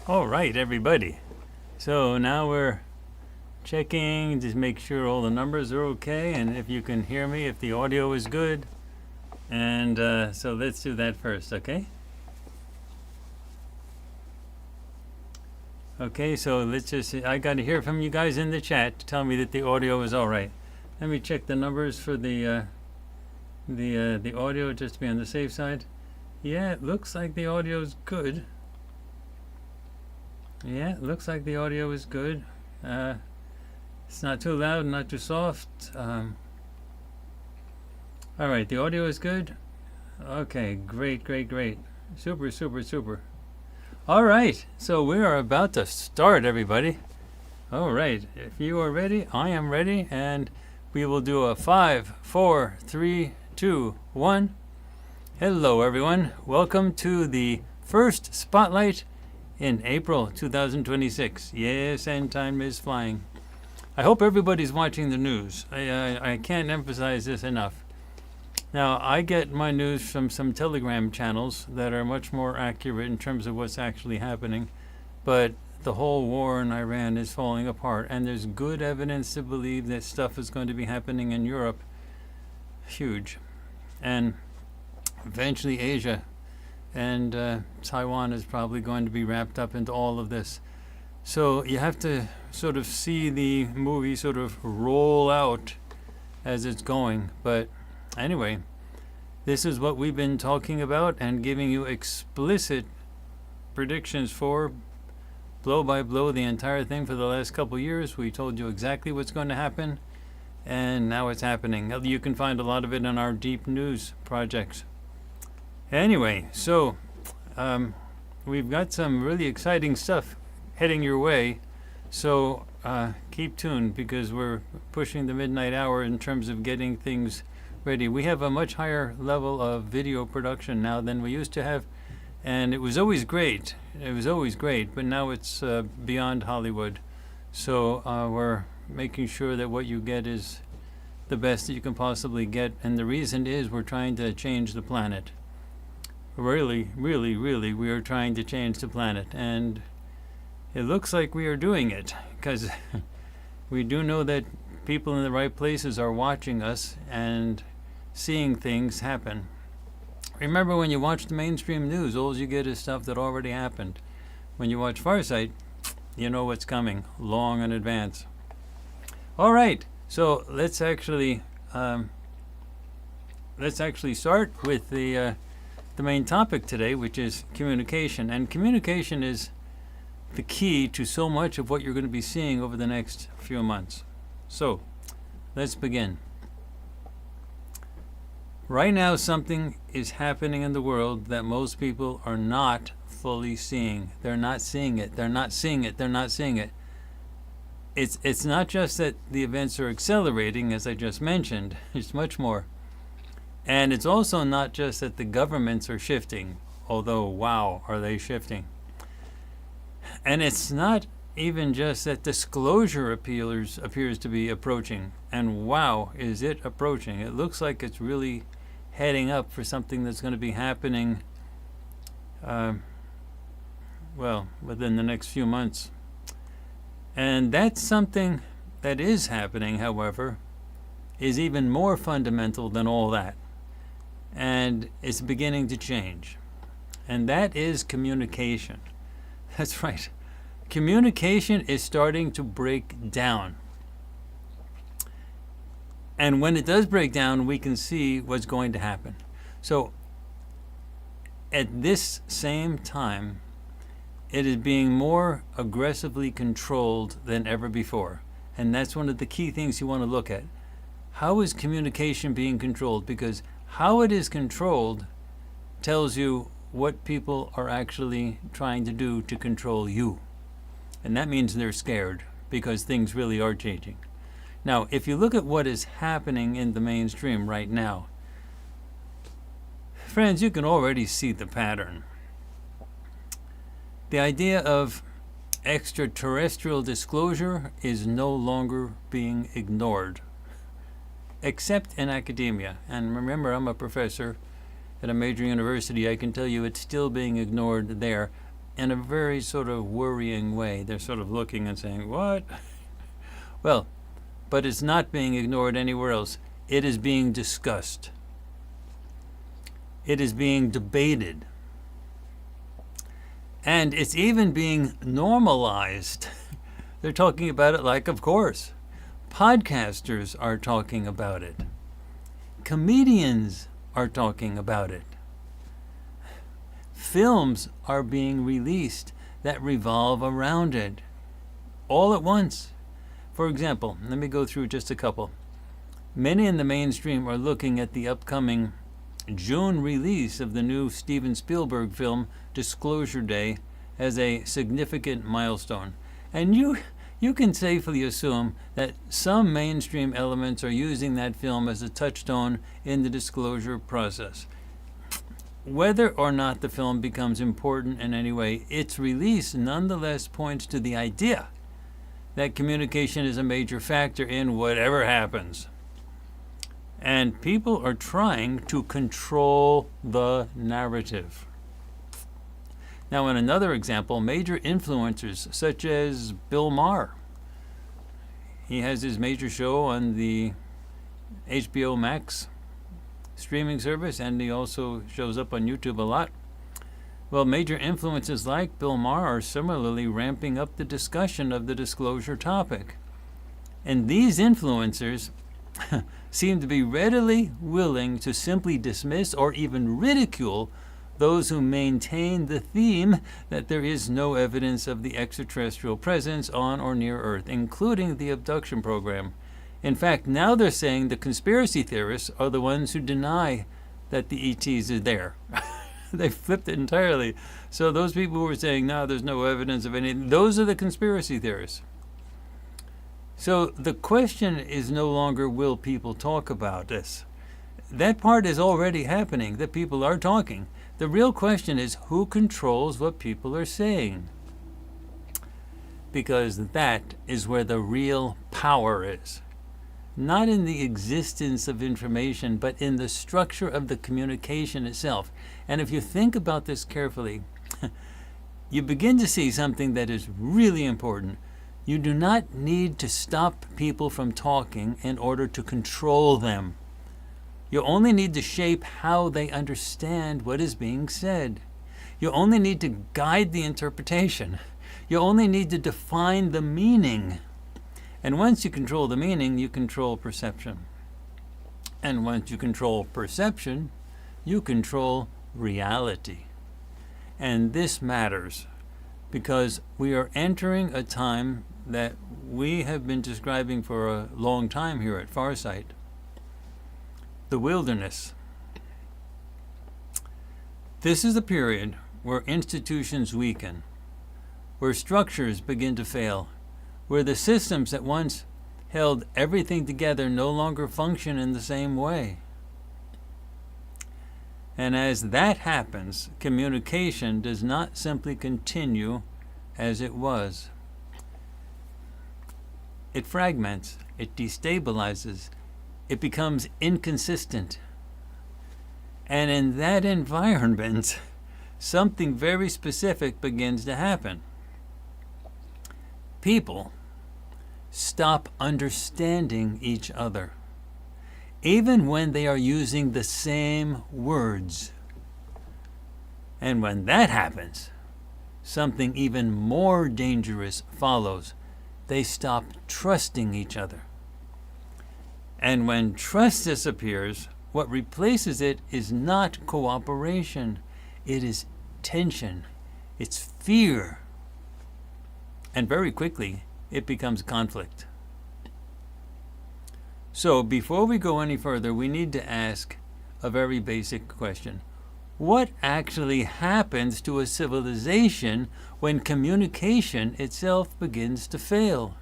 All right, everybody. So now we're checking to make sure all the numbers are okay and if you can hear me, if the audio is good. And so let's do that first, okay? Okay, so let's just, I got to hear from you guys in the chat to tell me that the audio is all right. Let me check the numbers for the audio just to be on the safe side. Yeah, it looks like the audio is good. Yeah, it looks like the audio is good. It's not too loud, not too soft. All right, the audio is good. Okay, great. Super. All right, so we are about to start, everybody. All right, if you are ready, I am ready, and we will do a 5, 4, 3, 2, 1. Hello, everyone. Welcome to the first Spotlight in April 2026. Yes, and time is flying. I hope everybody's watching the news. I can't emphasize this enough. Now, I get my news from some Telegram channels that are much more accurate in terms of what's actually happening, but the whole war in Iran is falling apart, and there's good evidence to believe that stuff is going to be happening in Europe. Huge. And eventually Asia. And Taiwan is probably going to be wrapped up into all of this. So you have to sort of see the movie sort of roll out as it's going. But anyway, this is what we've been talking about and giving you explicit predictions for, blow by blow, the entire thing for the last couple years. We told you exactly what's going to happen, and now it's happening. You can find a lot of it in our deep news projects. Anyway, so we've got some really exciting stuff heading your way. So keep tuned because we're pushing the midnight hour in terms of getting things ready. We have a much higher level of video production now than we used to have. And it was always great. But now it's beyond Hollywood. So we're making sure that what you get is the best that you can possibly get. And the reason is we're trying to change the planet. Really, we are trying to change the planet, and it looks like we are doing it, because we do know that people in the right places are watching us and seeing things happen. Remember, when you watch the mainstream news, all you get is stuff that already happened. When you watch Farsight, you know what's coming long in advance. All right, so let's actually start with the main topic today, which is communication. And communication is the key to so much of what you're going to be seeing over the next few months. So, let's begin. Right now, something is happening in the world that most people are not fully seeing. They're not seeing it. It's not just that the events are accelerating, as I just mentioned. It's much more. And it's also not just that the governments are shifting, although, wow, are they shifting. And it's not even just that disclosure appears to be approaching, and wow, is it approaching. It looks like it's really heading up for something that's going to be happening, within the next few months. And that's something that is happening, however, is even more fundamental than all that. And it's beginning to change. And that is communication. That's right. Communication is starting to break down. And when it does break down, we can see what's going to happen. So, at this same time, it is being more aggressively controlled than ever before. And that's one of the key things you want to look at. How is communication being controlled? Because how it is controlled tells you what people are actually trying to do to control you. And that means they're scared because things really are changing. Now, if you look at what is happening in the mainstream right now, friends, you can already see the pattern. The idea of extraterrestrial disclosure is no longer being ignored, except in academia. And remember, I'm a professor at a major university. I can tell you it's still being ignored there. in a very sort of worrying way. They're sort of looking and saying, what? Well, but it's not being ignored anywhere else. It is being discussed. It is being debated. And it's even being normalized. They're talking about it like, of course. Podcasters are talking about it. Comedians are talking about it. Films are being released that revolve around it, all at once. For example, let me go through just a couple. Many in the mainstream are looking at the upcoming June release of the new Steven Spielberg film Disclosure Day as a significant milestone. And you can safely assume that some mainstream elements are using that film as a touchstone in the disclosure process. Whether or not the film becomes important in any way, its release nonetheless points to the idea that communication is a major factor in whatever happens. And people are trying to control the narrative. Now, in another example, major influencers such as Bill Maher, he has his major show on the HBO Max streaming service, and he also shows up on YouTube a lot. Well, major influencers like Bill Maher are similarly ramping up the discussion of the disclosure topic. And these influencers seem to be readily willing to simply dismiss or even ridicule those who maintain the theme that there is no evidence of the extraterrestrial presence on or near Earth, including the abduction program. In fact, now they're saying the conspiracy theorists are the ones who deny that the ETs are there. They flipped it entirely. So those people who were saying, no, there's no evidence of anything, those are the conspiracy theorists. So the question is no longer, will people talk about this? That part is already happening, that people are talking. The real question is, who controls what people are saying? Because that is where the real power is. Not in the existence of information, but in the structure of the communication itself. And if you think about this carefully, you begin to see something that is really important. You do not need to stop people from talking in order to control them. You only need to shape how they understand what is being said. You only need to guide the interpretation. You only need to define the meaning. And once you control the meaning, you control perception. And once you control perception, you control reality. And this matters because we are entering a time that we have been describing for a long time here at Farsight. The wilderness. This is a period where institutions weaken, where structures begin to fail, where the systems that once held everything together no longer function in the same way. And as that happens, communication does not simply continue as it was. It fragments, it destabilizes, it becomes inconsistent. And in that environment, something very specific begins to happen. People stop understanding each other, even when they are using the same words. And when that happens, something even more dangerous follows. They stop trusting each other. And when trust disappears, what replaces it is not cooperation. It is tension. It's fear. And very quickly, it becomes conflict. So before we go any further, we need to ask a very basic question. What actually happens to a civilization when communication itself begins to fail?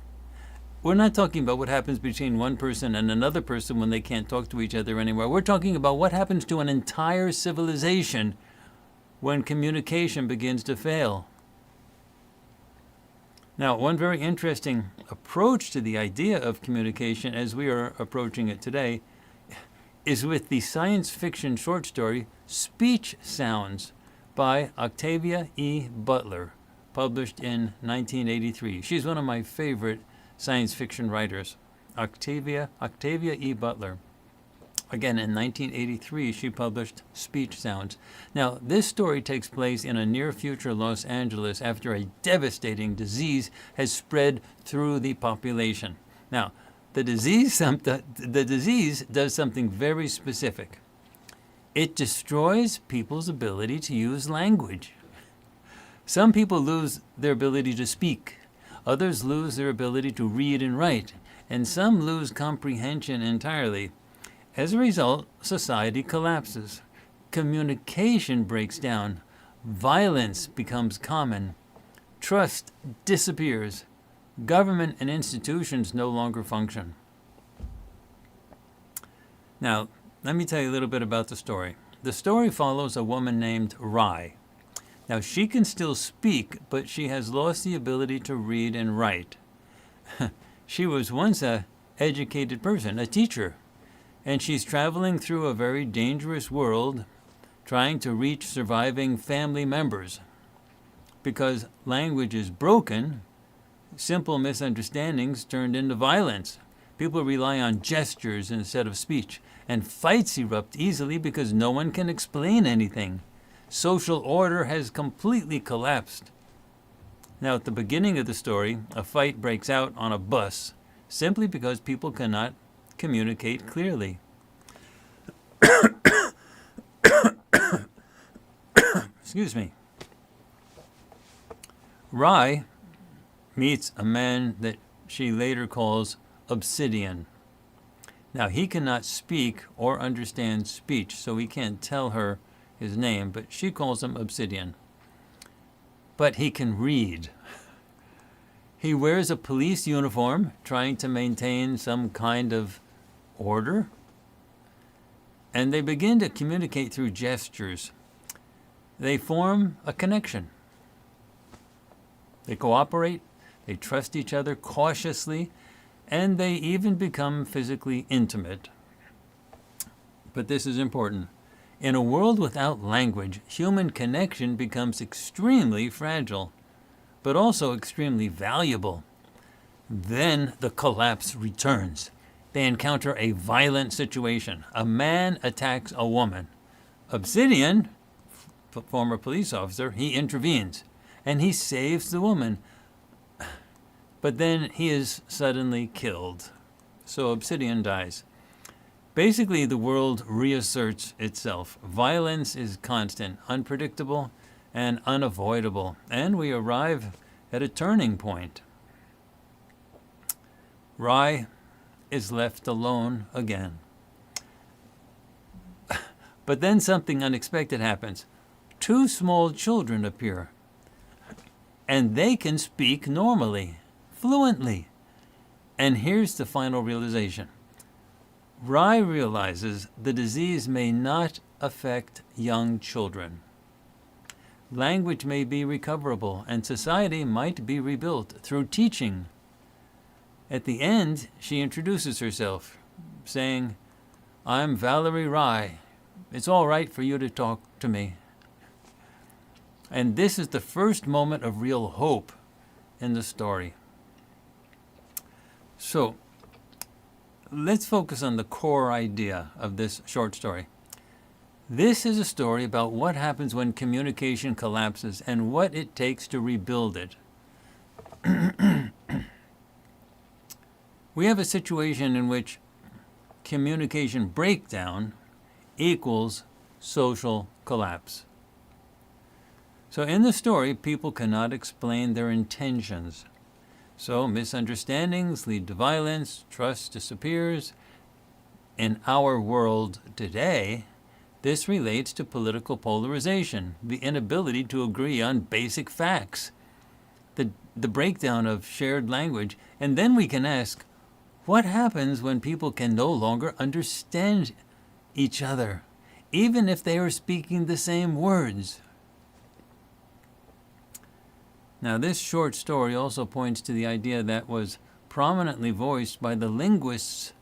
We're not talking about what happens between one person and another person when they can't talk to each other anymore. We're talking about what happens to an entire civilization when communication begins to fail. Now, one very interesting approach to the idea of communication as we are approaching it today is with the science fiction short story Speech Sounds by Octavia E. Butler, published in 1983. She's one of my favorite science fiction writers, Octavia E. Butler. Again, in 1983, she published Speech Sounds. Now, this story takes place in a near-future Los Angeles after a devastating disease has spread through the population. Now, the disease does something very specific. It destroys people's ability to use language. Some people lose their ability to speak. Others lose their ability to read and write. And some lose comprehension entirely. As a result, society collapses. Communication breaks down. Violence becomes common. Trust disappears. Government and institutions no longer function. Now, let me tell you a little bit about the story. The story follows a woman named Rye. Now, she can still speak, but she has lost the ability to read and write. She was once an educated person, a teacher, and she's traveling through a very dangerous world trying to reach surviving family members. Because language is broken, simple misunderstandings turned into violence. People rely on gestures instead of speech, and fights erupt easily because no one can explain anything. Social order has completely collapsed. Now, at the beginning of the story, a fight breaks out on a bus simply because people cannot communicate clearly. Excuse me. Rye meets a man that she later calls Obsidian. Now, he cannot speak or understand speech, so he can't tell her his name, but she calls him Obsidian. But he can read. He wears a police uniform, trying to maintain some kind of order. And they begin to communicate through gestures. They form a connection. They cooperate, they trust each other cautiously, and they even become physically intimate. But this is important. In a world without language, human connection becomes extremely fragile, but also extremely valuable. Then the collapse returns. They encounter a violent situation. A man attacks a woman. Obsidian, former police officer, he intervenes, and he saves the woman. But then he is suddenly killed. So Obsidian dies. Basically, the world reasserts itself. Violence is constant, unpredictable, and unavoidable. And we arrive at a turning point. Rye is left alone again. But then something unexpected happens. Two small children appear. And they can speak normally, fluently. And here's the final realization. Rye realizes the disease may not affect young children. Language may be recoverable, and society might be rebuilt through teaching. At the end, she introduces herself, saying, "I'm Valerie Rye. It's all right for you to talk to me." And this is the first moment of real hope in the story. So, let's focus on the core idea of this short story. This is a story about what happens when communication collapses and what it takes to rebuild it. We have a situation in which communication breakdown equals social collapse. So in the story, people cannot explain their intentions. So misunderstandings lead to violence, trust disappears. In our world today, this relates to political polarization, the inability to agree on basic facts, the breakdown of shared language. And then we can ask, what happens when people can no longer understand each other, even if they are speaking the same words? Now, this short story also points to the idea that was prominently voiced by the linguists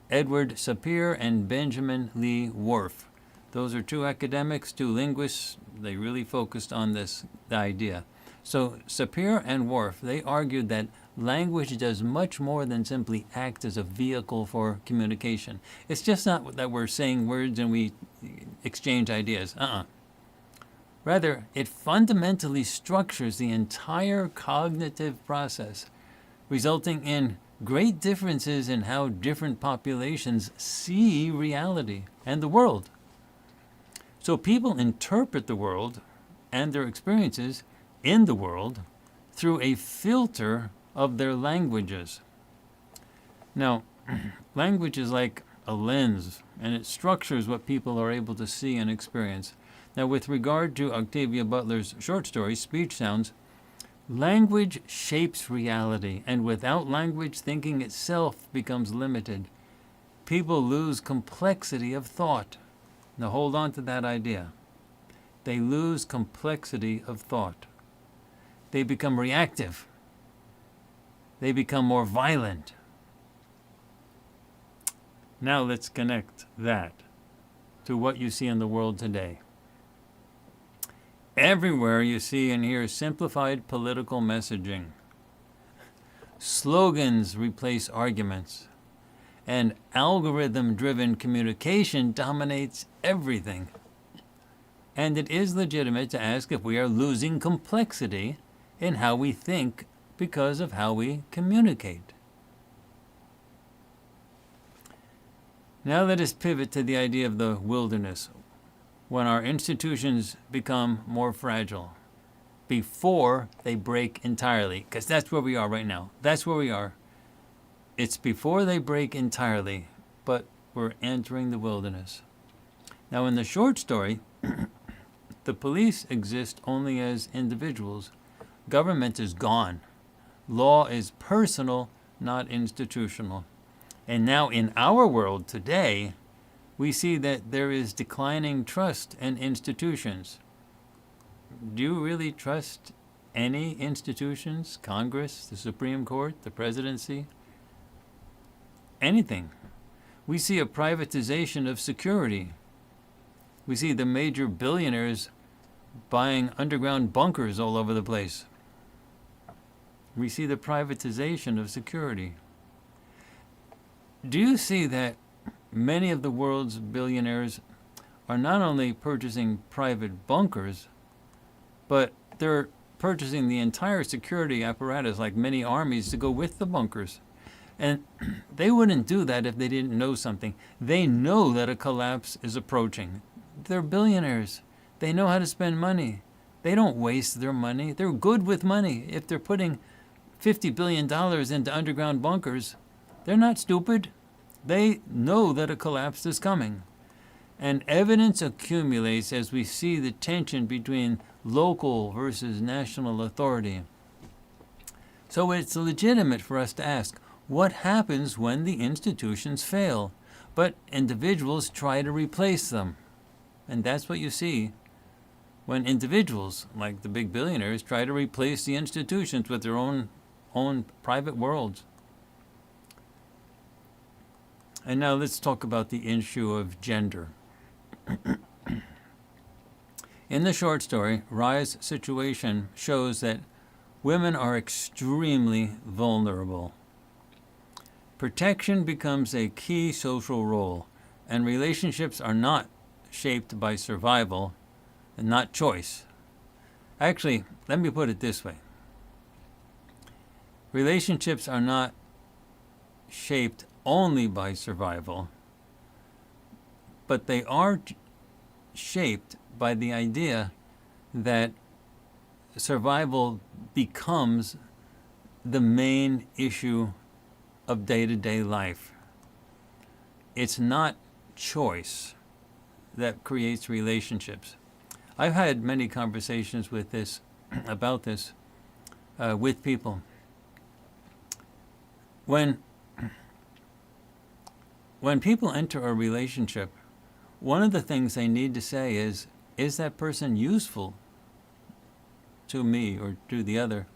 Edward Sapir and Benjamin Lee Whorf. Those are two academics, two linguists, They really focused on the idea. So Sapir and Worf, they argued that language does much more than simply act as a vehicle for communication. It's just not that we're saying words and we exchange ideas. Rather, it fundamentally structures the entire cognitive process, resulting in great differences in how different populations see reality and the world. So people interpret the world and their experiences in the world through a filter of their languages. Now, language is like a lens, and it structures what people are able to see and experience. Now, with regard to Octavia Butler's short story, Speech Sounds, language shapes reality, and without language, thinking itself becomes limited. People lose complexity of thought. Now, hold on to that idea. They lose complexity of thought. They become reactive. They become more violent. Now let's connect that to what you see in the world today. Everywhere you see and hear simplified political messaging. Slogans replace arguments. And algorithm-driven communication dominates everything. And it is legitimate to ask if we are losing complexity in how we think because of how we communicate. Now let us pivot to the idea of the wilderness, when our institutions become more fragile, before they break entirely, because that's where we are right now. That's where we are. It's before they break entirely, but we're entering the wilderness. Now in the short story, the police exist only as individuals. Government is gone. Law is personal, not institutional. And now in our world today, we see that there is declining trust in institutions. Do you really trust any institutions? Congress, the Supreme Court, the presidency? Anything. We see a privatization of security. We see the major billionaires buying underground bunkers all over the place. We see the privatization of security. Do you see that many of the world's billionaires are not only purchasing private bunkers, but they're purchasing the entire security apparatus, like many armies, to go with the bunkers? And they wouldn't do that if they didn't know something. They know that a collapse is approaching. They're billionaires. They know how to spend money. They don't waste their money. They're good with money. If they're putting $50 billion into underground bunkers, they're not stupid. They know that a collapse is coming. And evidence accumulates as we see the tension between local versus national authority. So it's legitimate for us to ask, what happens when the institutions fail, but individuals try to replace them? And that's what you see when individuals, like the big billionaires, try to replace the institutions with their own private worlds. And now let's talk about the issue of gender. In the short story, Rai's situation shows that women are extremely vulnerable. Protection becomes a key social role, and relationships are not shaped by survival and not choice. Actually, let me put it this way. Relationships are not shaped only by survival, but they are shaped by the idea that survival becomes the main issue of day-to-day life. It's not choice that creates relationships. I've had many conversations with this, about this, with people. When people enter a relationship, one of the things they need to say is that person useful to me or to the other?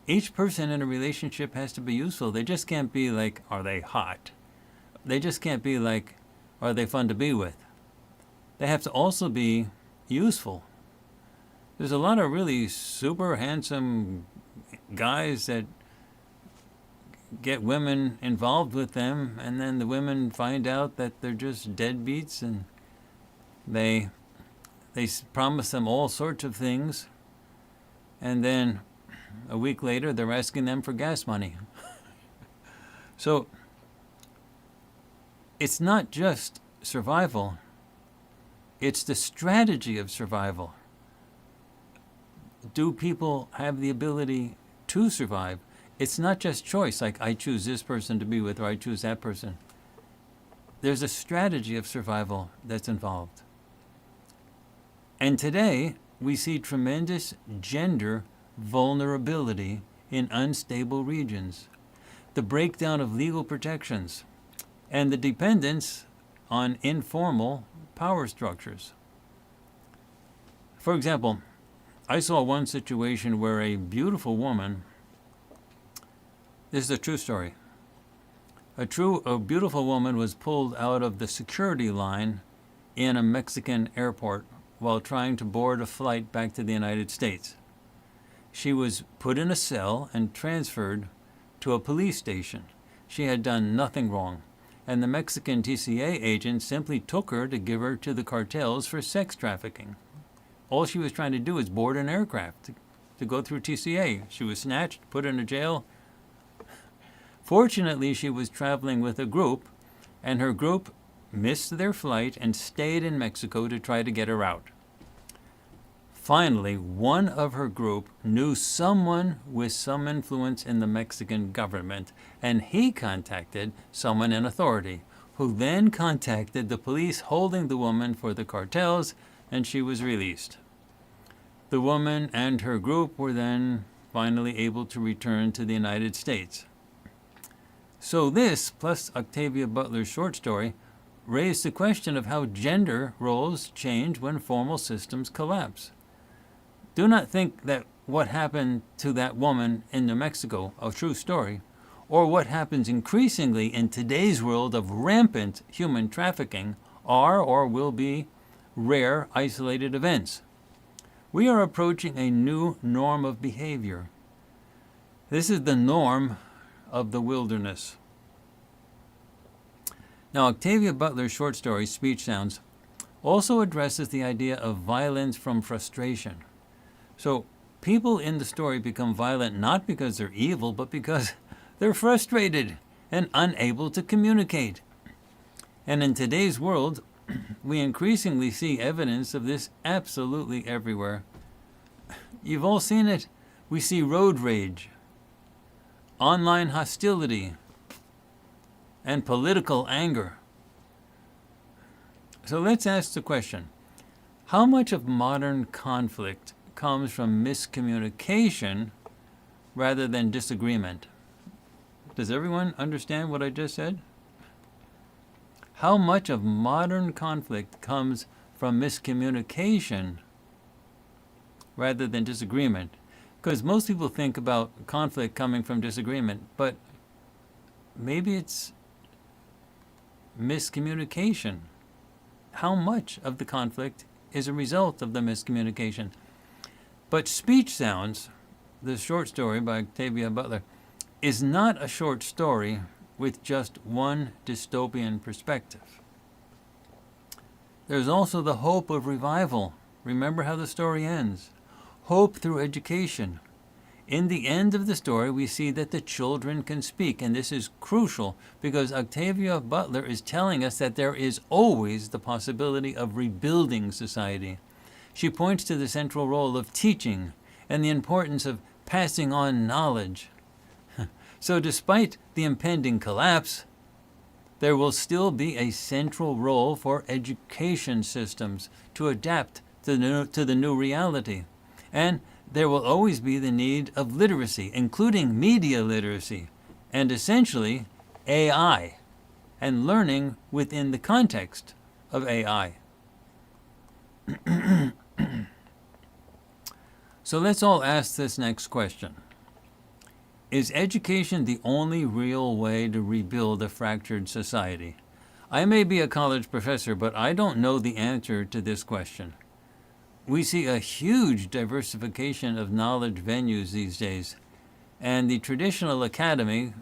Each person in a relationship has to be useful. They just can't be like, are they hot? They just can't be like, are they fun to be with? They have to also be useful. There's a lot of really super handsome guys that get women involved with them, and then the women find out that they're just deadbeats, and they promise them all sorts of things, and then a week later they're asking them for gas money. So it's not just survival, it's the strategy of survival. Do people have the ability to survive? It's not just choice, like I choose this person to be with or I choose that person. There's a strategy of survival that's involved. And today, we see tremendous gender vulnerability in unstable regions, the breakdown of legal protections, and the dependence on informal power structures. For example, I saw one situation where a beautiful woman, this is a true story, a beautiful woman was pulled out of the security line in a Mexican airport while trying to board a flight back to the United States. She was put in a cell and transferred to a police station. She had done nothing wrong, and the Mexican TCA agent simply took her to give her to the cartels for sex trafficking. All she was trying to do was board an aircraft to go through TCA. She was snatched, put in a jail. Fortunately, she was traveling with a group, and her group missed their flight and stayed in Mexico to try to get her out. Finally, one of her group knew someone with some influence in the Mexican government, and he contacted someone in authority, who then contacted the police holding the woman for the cartels, and she was released. The woman and her group were then finally able to return to the United States. So this, plus Octavia Butler's short story, raised the question of how gender roles change when formal systems collapse. Do not think that what happened to that woman in New Mexico, a true story, or what happens increasingly in today's world of rampant human trafficking are or will be rare, isolated events. We are approaching a new norm of behavior. This is the norm of the wilderness. Now, Octavia Butler's short story, Speech Sounds, also addresses the idea of violence from frustration. So, people in the story become violent not because they're evil, but because they're frustrated and unable to communicate. And in today's world, we increasingly see evidence of this absolutely everywhere. You've all seen it. We see road rage, online hostility, and political anger. So let's ask the question, how much of modern conflict comes from miscommunication rather than disagreement? Does everyone understand what I just said? How much of modern conflict comes from miscommunication rather than disagreement? Because most people think about conflict coming from disagreement, but maybe it's miscommunication. How much of the conflict is a result of the miscommunication? But Speech Sounds, the short story by Octavia Butler, is not a short story with just one dystopian perspective. There's also the hope of revival. Remember how the story ends. Hope through education. In the end of the story, we see that the children can speak, and this is crucial because Octavia Butler is telling us that there is always the possibility of rebuilding society. She points to the central role of teaching and the importance of passing on knowledge. So despite the impending collapse, there will still be a central role for education systems to adapt to the new reality. And there will always be the need of literacy, including media literacy, and essentially AI, and learning within the context of AI. So let's all ask this next question. Is education the only real way to rebuild a fractured society? I may be a college professor, but I don't know the answer to this question. we see a huge diversification of knowledge venues these days. And the traditional academy,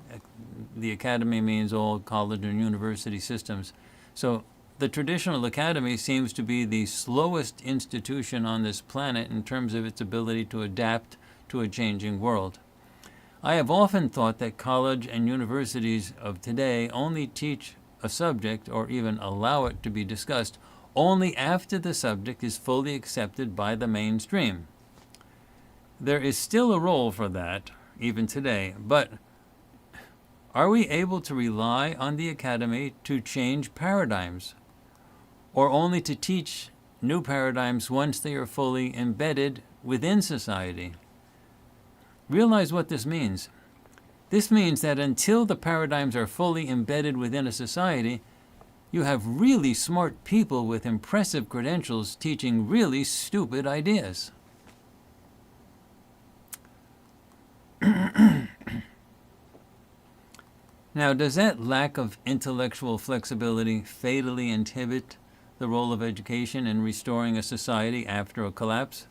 the academy means all college and university systems. So the traditional academy seems to be the slowest institution on this planet in terms of its ability to adapt to a changing world. I have often thought that college and universities of today only teach a subject, or even allow it to be discussed, only after the subject is fully accepted by the mainstream. There is still a role for that, even today, but are we able to rely on the academy to change paradigms, or only to teach new paradigms once they are fully embedded within society? Realize what this means. This means that until the paradigms are fully embedded within a society, you have really smart people with impressive credentials teaching really stupid ideas. Now, does that lack of intellectual flexibility fatally inhibit the role of education in restoring a society after a collapse?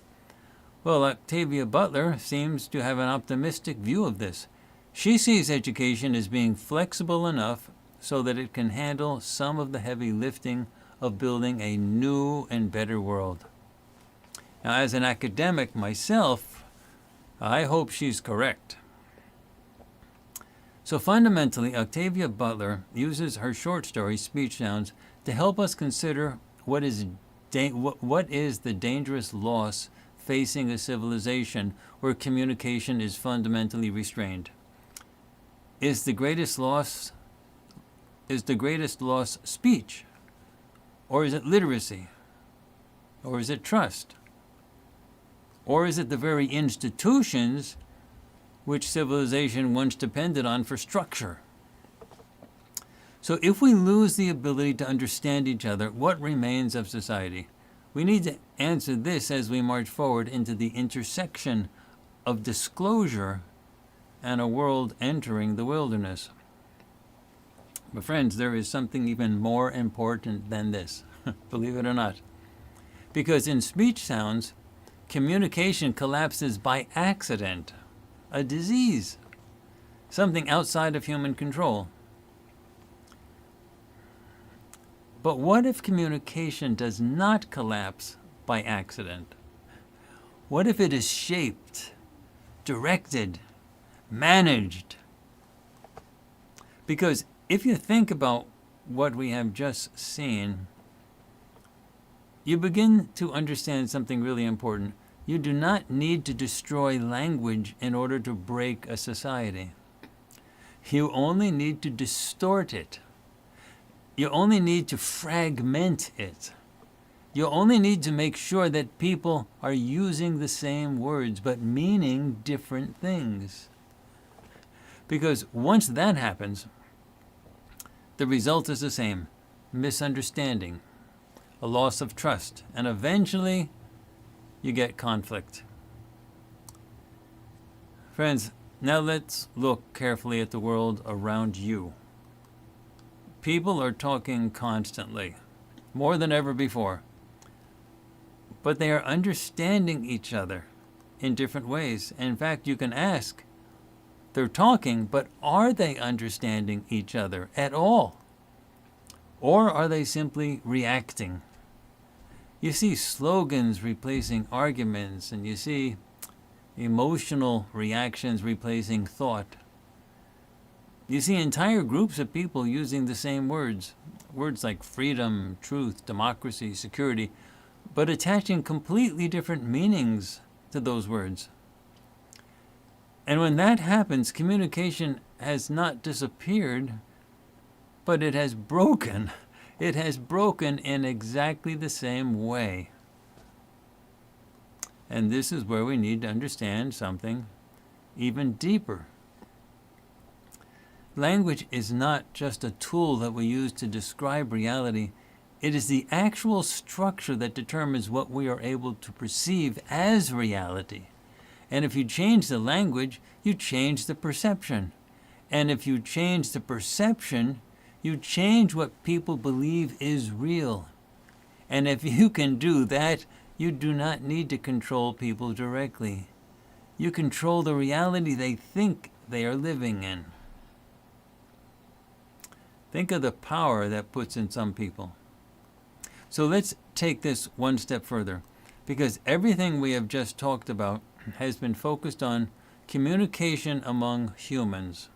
Well, Octavia Butler seems to have an optimistic view of this. She sees education as being flexible enough so that it can handle some of the heavy lifting of building a new and better world. Now, as an academic myself, I hope she's correct. So fundamentally, Octavia Butler uses her short story, Speech Sounds, to help us consider what is the dangerous loss facing a civilization where communication is fundamentally restrained. Is the greatest loss speech? Or is it literacy? Or is it trust? Or is it the very institutions which civilization once depended on for structure? So if we lose the ability to understand each other, what remains of society? We need to answer this as we march forward into the intersection of disclosure and a world entering the wilderness. But friends, there is something even more important than this, believe it or not. Because in Speech Sounds, communication collapses by accident, a disease, something outside of human control. But what if communication does not collapse by accident? What if it is shaped, directed, managed? Because if you think about what we have just seen, you begin to understand something really important. You do not need to destroy language in order to break a society. You only need to distort it. You only need to fragment it. You only need to make sure that people are using the same words but meaning different things. Because once that happens, the result is the same: misunderstanding, a loss of trust, and eventually you get conflict. Friends, now let's look carefully at the world around you. People are talking constantly, more than ever before, but they are understanding each other in different ways. In fact, you can ask, they're talking, but are they understanding each other at all? Or are they simply reacting? You see slogans replacing arguments, and you see emotional reactions replacing thought. You see entire groups of people using the same words like freedom, truth, democracy, security, but attaching completely different meanings to those words. And when that happens, communication has not disappeared, but it has broken. It has broken in exactly the same way. And this is where we need to understand something even deeper. Language is not just a tool that we use to describe reality. It is the actual structure that determines what we are able to perceive as reality. And if you change the language, you change the perception. And if you change the perception, you change what people believe is real. And if you can do that, You do not need to control people directly. You control the reality they think they are living in. Think of the power that puts in some people. So let's take this one step further, because everything we have just talked about has been focused on communication among humans.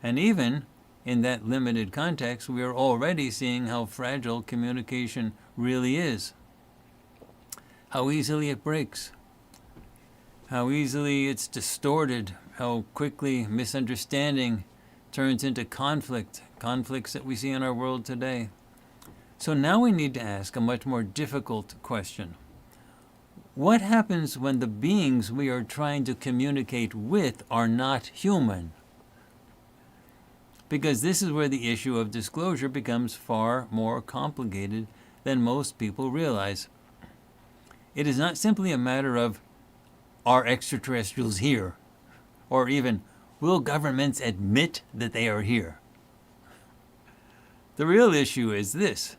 And even in that limited context, we are already seeing how fragile communication really is, how easily it breaks, how easily it's distorted, how quickly misunderstanding turns into conflicts that we see in our world today. So now we need to ask a much more difficult question. What happens when the beings we are trying to communicate with are not human? Because this is where the issue of disclosure becomes far more complicated than most people realize. It is not simply a matter of, are extraterrestrials here? Or even, will governments admit that they are here? The real issue is this.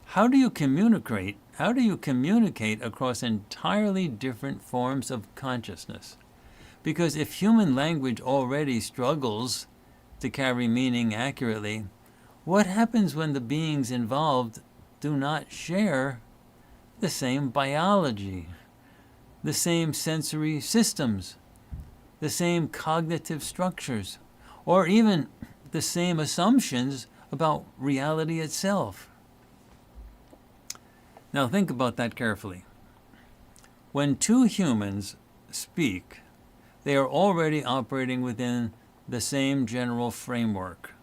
How do you communicate across entirely different forms of consciousness? Because if human language already struggles to carry meaning accurately, what happens when the beings involved do not share the same biology, the same sensory systems, the same cognitive structures, or even the same assumptions about reality itself? Now think about that carefully. When two humans speak, they are already operating within the same general framework.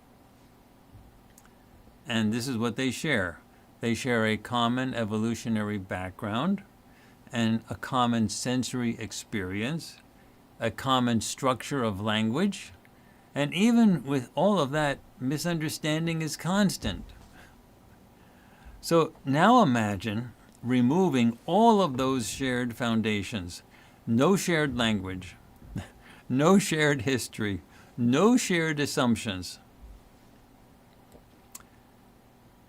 And this is what they share. They share a common evolutionary background and a common sensory experience, a common structure of language, and even with all of that, misunderstanding is constant. So now imagine removing all of those shared foundations. No shared language, no shared history, no shared assumptions.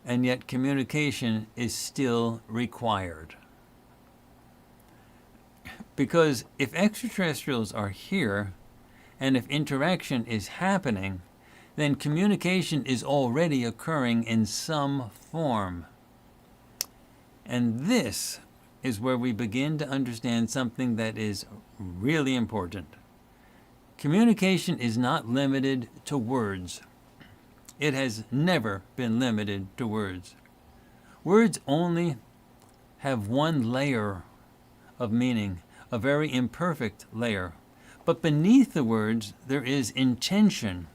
And yet communication is still required. Because if extraterrestrials are here, and if interaction is happening, then communication is already occurring in some form. And this is where we begin to understand something that is really important. Communication is not limited to words. It has never been limited to words. Words only have one layer of meaning, a very imperfect layer. But beneath the words, there is intention,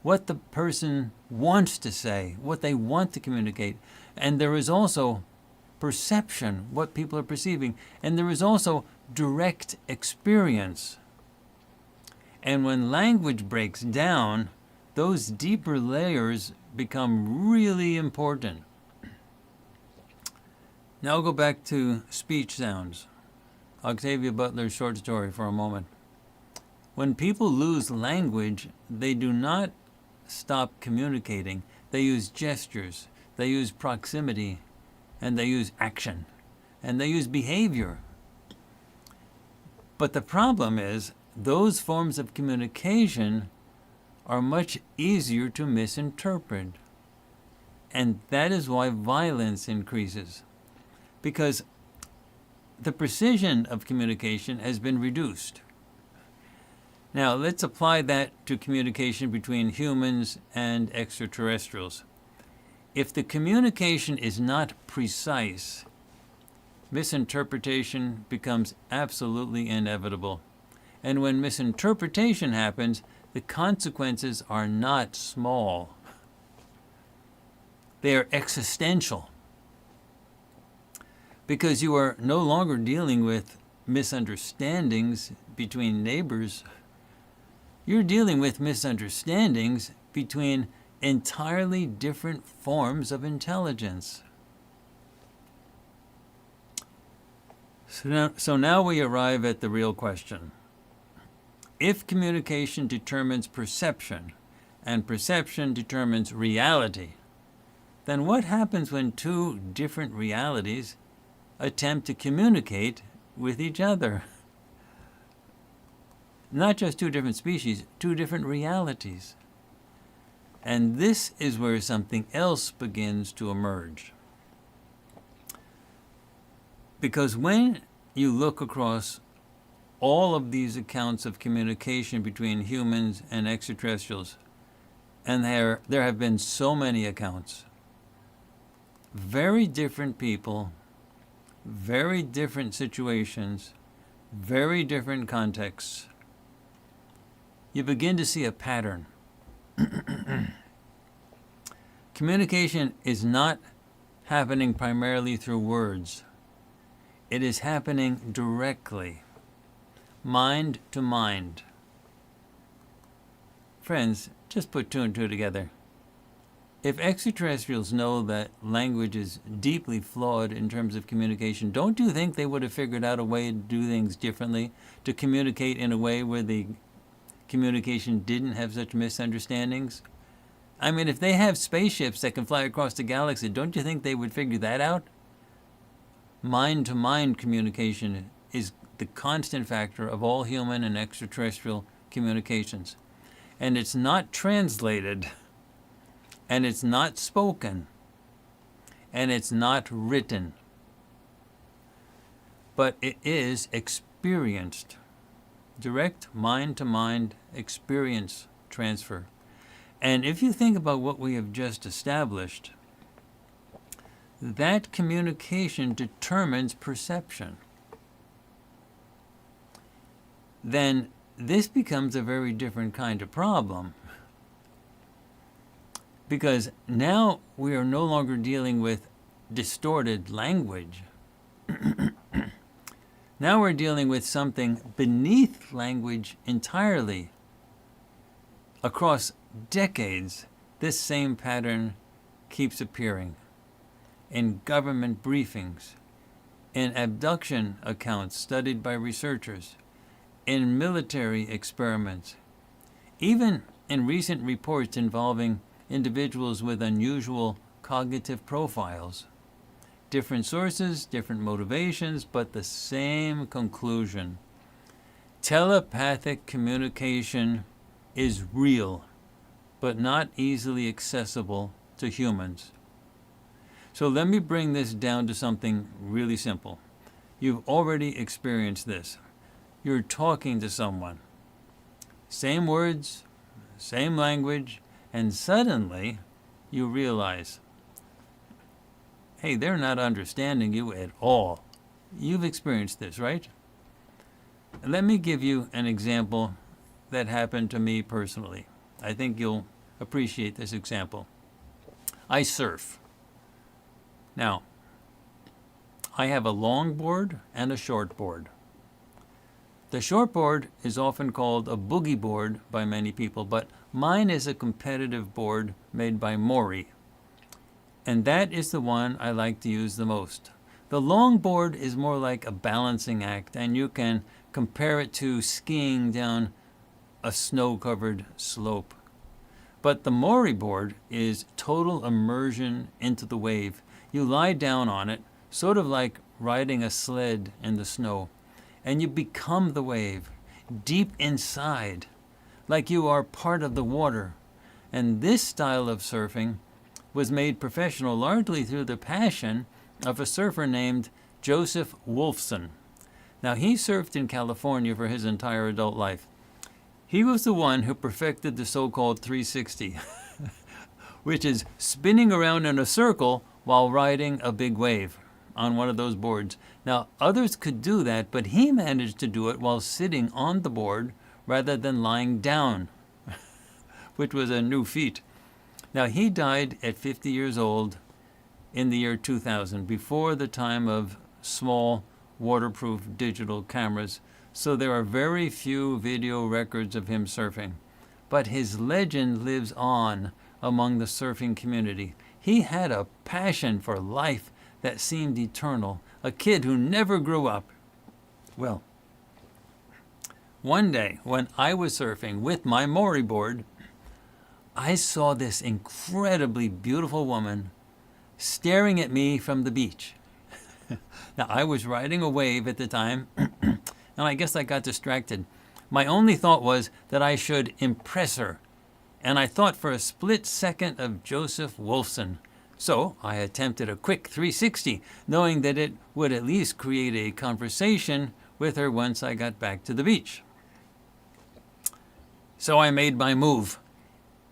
what the person wants to say, what they want to communicate. And there is also perception, what people are perceiving. And there is also direct experience. And when language breaks down, those deeper layers become really important. Now I'll go back to speech sounds. Octavia Butler's short story for a moment. When people lose language, they do not stop communicating. They use gestures, they use proximity, and they use action, and they use behavior. But the problem is, those forms of communication are much easier to misinterpret. And that is why violence increases. Because the precision of communication has been reduced. Now, let's apply that to communication between humans and extraterrestrials. If the communication is not precise, misinterpretation becomes absolutely inevitable. And when misinterpretation happens, the consequences are not small. They are existential. Because you are no longer dealing with misunderstandings between neighbors. You're dealing with misunderstandings between entirely different forms of intelligence. So now we arrive at the real question. If communication determines perception, and perception determines reality, then what happens when two different realities attempt to communicate with each other. Not just two different species, two different realities. And this is where something else begins to emerge. Because when you look across all of these accounts of communication between humans and extraterrestrials, and there have been so many accounts, very different people, very different situations, very different contexts, you begin to see a pattern. Communication is not happening primarily through words. It is happening directly, mind to mind. Friends, just put two and two together. If extraterrestrials know that language is deeply flawed in terms of communication, don't you think they would have figured out a way to do things differently, to communicate in a way where the communication didn't have such misunderstandings? I mean, if they have spaceships that can fly across the galaxy, don't you think they would figure that out? Mind-to-mind communication is the constant factor of all human and extraterrestrial communications. And it's not translated, and it's not spoken, and it's not written, but it is experienced. Direct mind-to-mind experience transfer. And if you think about what we have just established, that communication determines perception. Then this becomes a very different kind of problem. Because now we are no longer dealing with distorted language. Now we're dealing with something beneath language entirely. Across decades, this same pattern keeps appearing in government briefings, in abduction accounts studied by researchers, in military experiments, even in recent reports involving individuals with unusual cognitive profiles. Different sources, different motivations, but the same conclusion. Telepathic communication is real, but not easily accessible to humans. So let me bring this down to something really simple. You've already experienced this. You're talking to someone. Same words, same language, and suddenly you realize, hey, they're not understanding you at all. You've experienced this, right? Let me give you an example that happened to me personally. I think you'll appreciate this example. I surf. Now, I have a long board and a short board. The short board is often called a boogie board by many people, but mine is a competitive board made by Maury. And that is the one I like to use the most. The long board is more like a balancing act, and you can compare it to skiing down a snow-covered slope. But the Maury board is total immersion into the wave. You lie down on it, sort of like riding a sled in the snow, and you become the wave, deep inside, like you are part of the water. And this style of surfing was made professional largely through the passion of a surfer named Joseph Wolfson. Now, he surfed in California for his entire adult life. He was the one who perfected the so-called 360, which is spinning around in a circle while riding a big wave on one of those boards. Now, others could do that, but he managed to do it while sitting on the board rather than lying down, which was a new feat. Now, he died at 50 years old in the year 2000, before the time of small waterproof digital cameras, so there are very few video records of him surfing. But his legend lives on among the surfing community. He had a passion for life that seemed eternal, a kid who never grew up. Well, one day when I was surfing with my Maury board, I saw this incredibly beautiful woman staring at me from the beach. Now, I was riding a wave at the time, and I guess I got distracted. My only thought was that I should impress her, and I thought for a split second of Joseph Wolfson. So I attempted a quick 360, knowing that it would at least create a conversation with her once I got back to the beach. So I made my move,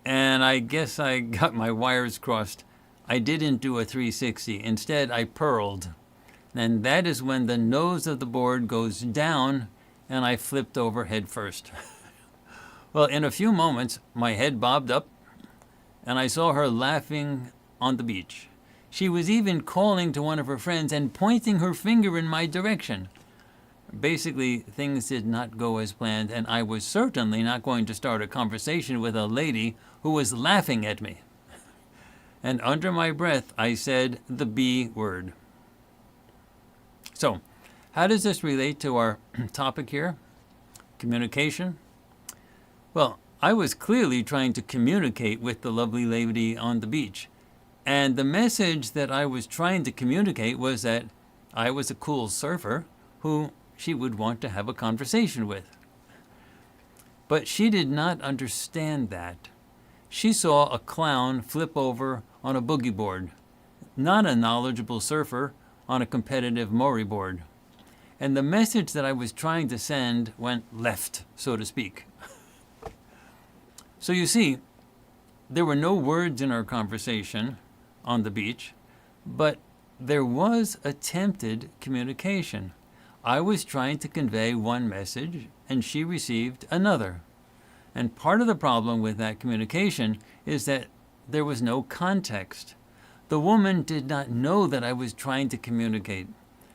and I guess I got my wires crossed. I didn't do a 360. Instead, I purled. And that is when the nose of the board goes down, and I flipped over head first. Well, in a few moments, my head bobbed up, and I saw her laughing on the beach. She was even calling to one of her friends and pointing her finger in my direction. Basically, things did not go as planned, and I was certainly not going to start a conversation with a lady who was laughing at me. And under my breath, I said the B word. So, how does this relate to our topic here? Communication? Well, I was clearly trying to communicate with the lovely lady on the beach. And the message that I was trying to communicate was that I was a cool surfer who she would want to have a conversation with. But she did not understand that. She saw a clown flip over on a boogie board, not a knowledgeable surfer on a competitive Mori board. And the message that I was trying to send went left, so to speak. So you see, there were no words in our conversation on the beach, but there was attempted communication. I was trying to convey one message, and she received another. And part of the problem with that communication is that there was no context. The woman did not know that I was trying to communicate.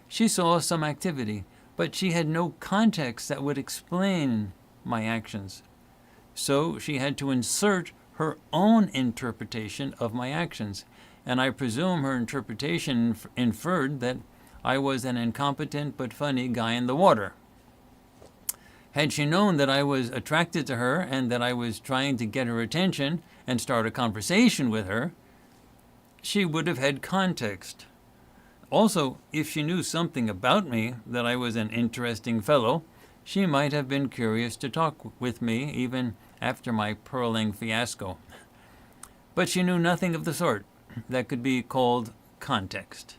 She saw some activity, but she had no context that would explain my actions. So she had to insert her own interpretation of my actions. And I presume her interpretation inferred that I was an incompetent but funny guy in the water. Had she known that I was attracted to her and that I was trying to get her attention and start a conversation with her, she would have had context. Also, if she knew something about me, that I was an interesting fellow, she might have been curious to talk with me even after my purling fiasco. But she knew nothing of the sort that could be called context.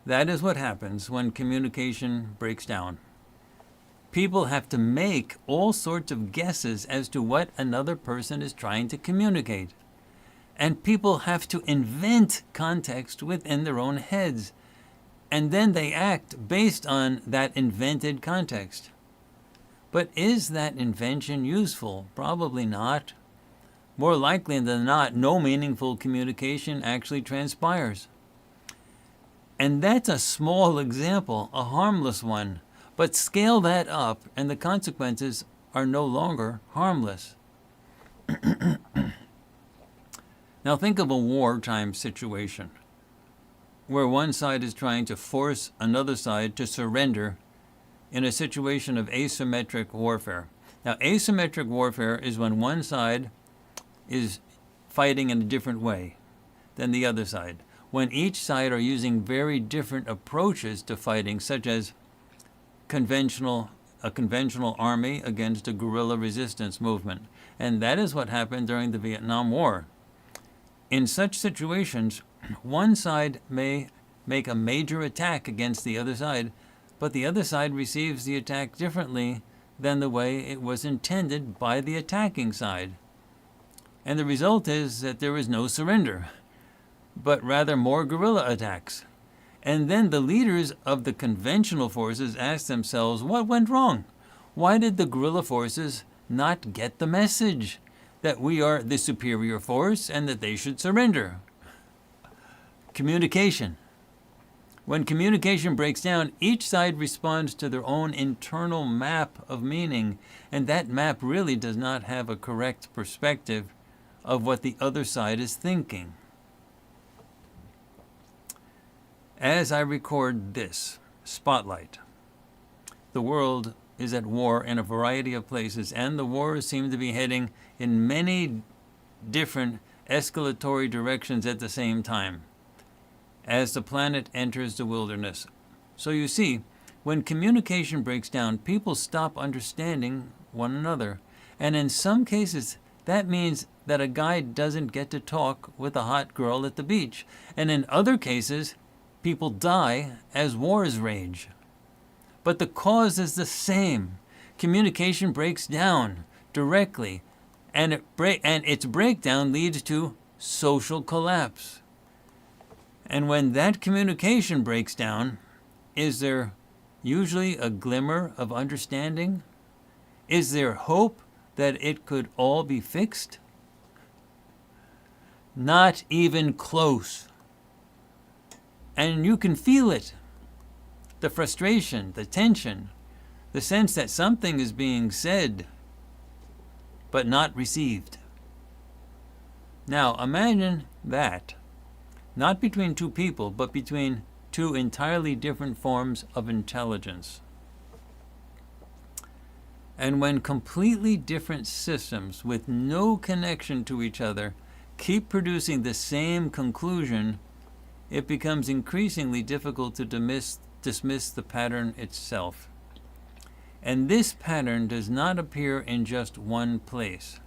That is what happens when communication breaks down. People have to make all sorts of guesses as to what another person is trying to communicate. And people have to invent context within their own heads. And then they act based on that invented context. But is that invention useful? Probably not. More likely than not, no meaningful communication actually transpires. And that's a small example, a harmless one. But scale that up, and the consequences are no longer harmless. Now think of a wartime situation where one side is trying to force another side to surrender in a situation of asymmetric warfare. Now, asymmetric warfare is when one side is fighting in a different way than the other side. When each side are using very different approaches to fighting, such as a conventional army against a guerrilla resistance movement. And that is what happened during the Vietnam War. In such situations, one side may make a major attack against the other side, but the other side receives the attack differently than the way it was intended by the attacking side. And the result is that there is no surrender, but rather more guerrilla attacks. And then the leaders of the conventional forces ask themselves, what went wrong? Why did the guerrilla forces not get the message that we are the superior force and that they should surrender? Communication. When communication breaks down, each side responds to their own internal map of meaning, and that map really does not have a correct perspective of what the other side is thinking. As I record this spotlight, the world is at war in a variety of places, and the wars seem to be heading in many different escalatory directions at the same time. as the planet enters the wilderness. So you see, when communication breaks down, people stop understanding one another. And in some cases, that means that a guy doesn't get to talk with a hot girl at the beach. And in other cases, people die as wars rage. But the cause is the same. Communication breaks down directly, and its breakdown leads to social collapse. And when that communication breaks down, is there usually a glimmer of understanding? Is there hope that it could all be fixed? Not even close. And you can feel it. The frustration, the tension, the sense that something is being said but not received. Now imagine that, not between two people, but between two entirely different forms of intelligence. And when completely different systems with no connection to each other keep producing the same conclusion, it becomes increasingly difficult to dismiss the pattern itself. And this pattern does not appear in just one place.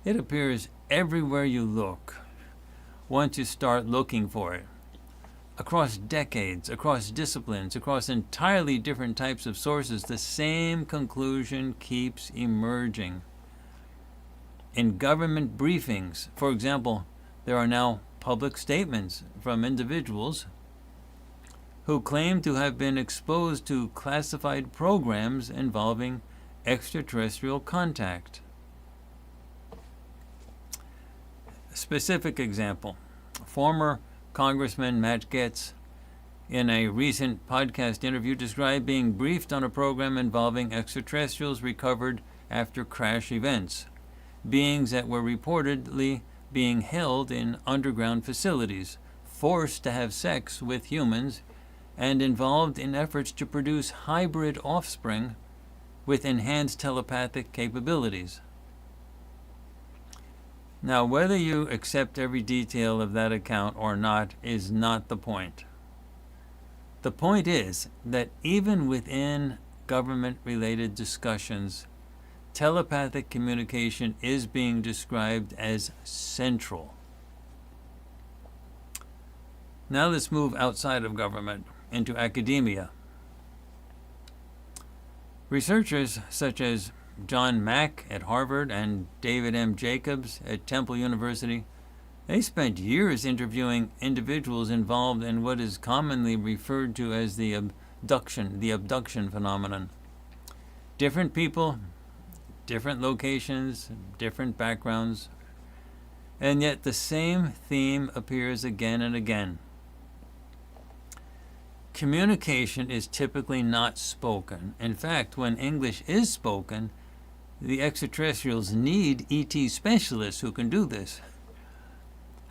It appears everywhere you look, once you start looking for it. Across decades, across disciplines, across entirely different types of sources, the same conclusion keeps emerging. In government briefings, for example, there are now public statements from individuals who claim to have been exposed to classified programs involving extraterrestrial contact. A specific example, former Congressman Matt Gaetz, in a recent podcast interview, described being briefed on a program involving extraterrestrials recovered after crash events, beings that were reportedly being held in underground facilities, forced to have sex with humans, and involved in efforts to produce hybrid offspring with enhanced telepathic capabilities. Now, whether you accept every detail of that account or not is not the point. The point is that even within government-related discussions, telepathic communication is being described as central. Now let's move outside of government into academia. Researchers such as John Mack at Harvard and David M. Jacobs at Temple University, they spent years interviewing individuals involved in what is commonly referred to as the abduction phenomenon. Different people, different locations, different backgrounds, and yet the same theme appears again and again. Communication is typically not spoken. In fact, when English is spoken, the extraterrestrials need ET specialists who can do this.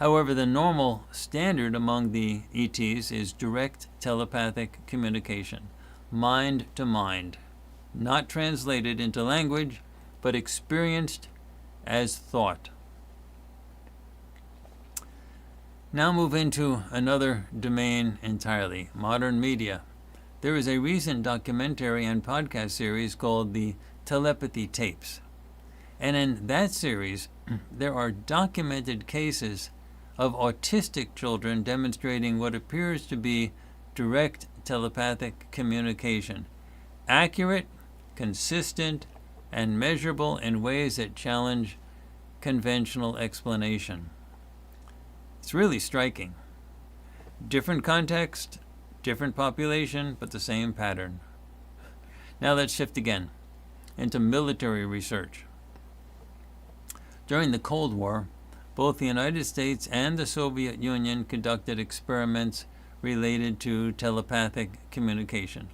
However, the normal standard among the ETs is direct telepathic communication, mind to mind, not translated into language, but experienced as thought. Now move into another domain entirely, modern media. There is a recent documentary and podcast series called the Telepathy Tapes. And in that series, there are documented cases of autistic children demonstrating what appears to be direct telepathic communication, accurate, consistent, and measurable in ways that challenge conventional explanation. It's really striking. Different context, different population, but the same pattern. Now let's shift again into military research. During the Cold War, both the United States and the Soviet Union conducted experiments related to telepathic communication.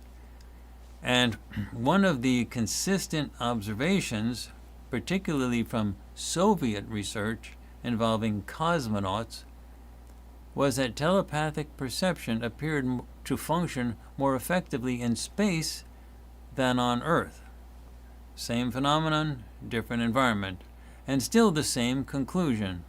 And one of the consistent observations, particularly from Soviet research involving cosmonauts, was that telepathic perception appeared to function more effectively in space than on Earth. Same phenomenon, different environment, and still the same conclusion.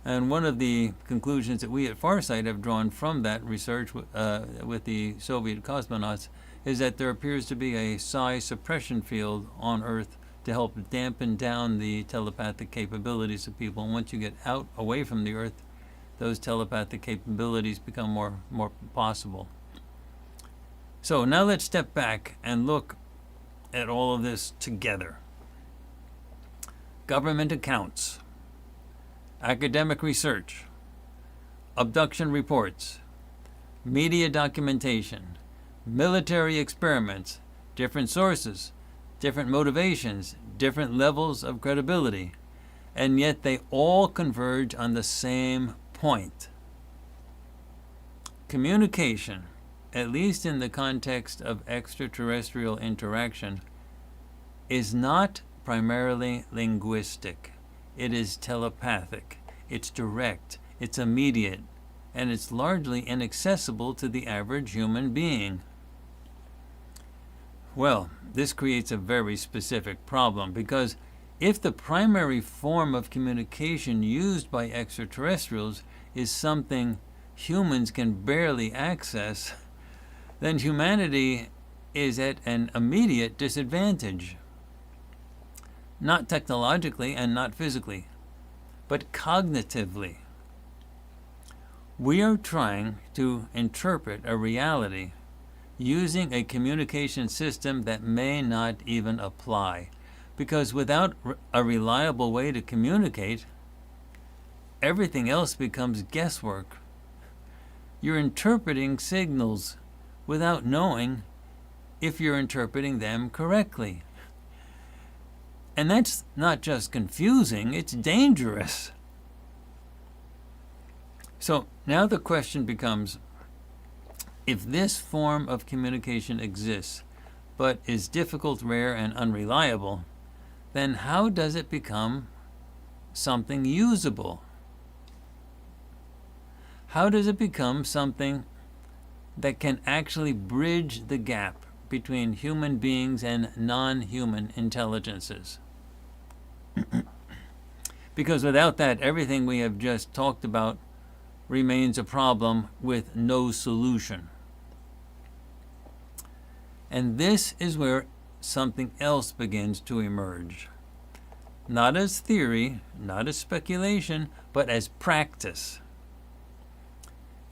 And one of the conclusions that we at Farsight have drawn from that research with the Soviet cosmonauts is that there appears to be a psi suppression field on Earth to help dampen down the telepathic capabilities of people. And once you get out away from the Earth, those telepathic capabilities become more possible. So now let's step back and look at all of this together. Government accounts, academic research, abduction reports, media documentation, military experiments, different sources, different motivations, different levels of credibility, and yet they all converge on the same point. Communication, at least in the context of extraterrestrial interaction, is not primarily linguistic. It is telepathic, it's direct, it's immediate, and it's largely inaccessible to the average human being. Well, this creates a very specific problem, because if the primary form of communication used by extraterrestrials is something humans can barely access, then humanity is at an immediate disadvantage. Not technologically and not physically, but cognitively. We are trying to interpret a reality using a communication system that may not even apply, because without a reliable way to communicate, everything else becomes guesswork. You're interpreting signals without knowing if you're interpreting them correctly. And that's not just confusing, it's dangerous. So now the question becomes, if this form of communication exists, but is difficult, rare, and unreliable, then how does it become something usable? How does it become something that can actually bridge the gap between human beings and non-human intelligences? Because without that, everything we have just talked about remains a problem with no solution. And this is where something else begins to emerge. Not as theory, not as speculation, but as practice.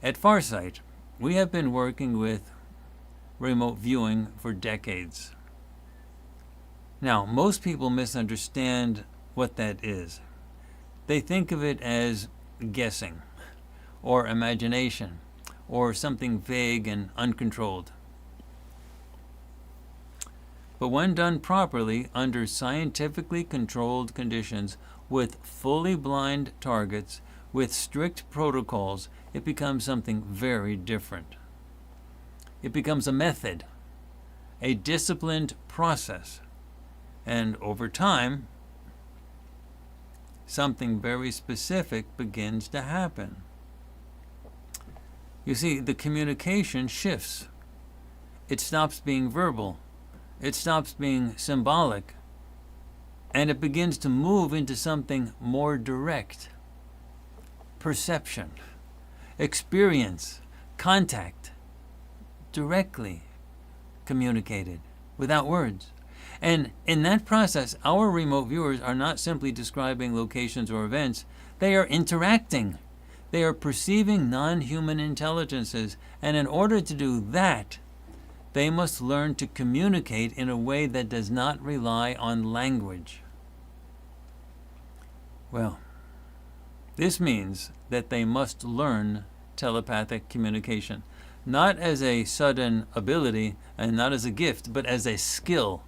At Farsight, we have been working with remote viewing for decades. Now, most people misunderstand what that is. They think of it as guessing, or imagination, or something vague and uncontrolled. But when done properly, under scientifically controlled conditions, with fully blind targets, with strict protocols, it becomes something very different. It becomes a method, a disciplined process, and over time, something very specific begins to happen. You see, the communication shifts. It stops being verbal. It stops being symbolic. And it begins to move into something more direct. Perception, experience, contact, directly communicated, without words. And in that process, our remote viewers are not simply describing locations or events, they are interacting. They are perceiving non-human intelligences, and in order to do that, they must learn to communicate in a way that does not rely on language. Well, this means that they must learn telepathic communication, not as a sudden ability and not as a gift, but as a skill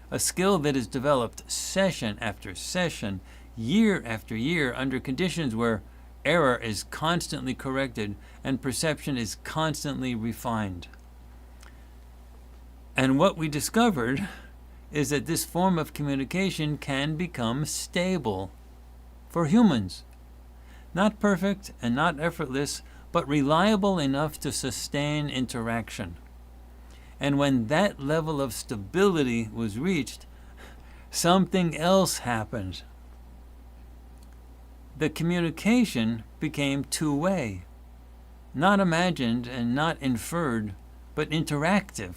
that is developed session after session, year after year, under conditions where error is constantly corrected and perception is constantly refined. And what we discovered is that this form of communication can become stable for humans. Not perfect and not effortless, but reliable enough to sustain interaction. And when that level of stability was reached, something else happened. the communication became two-way, not imagined and not inferred, but interactive.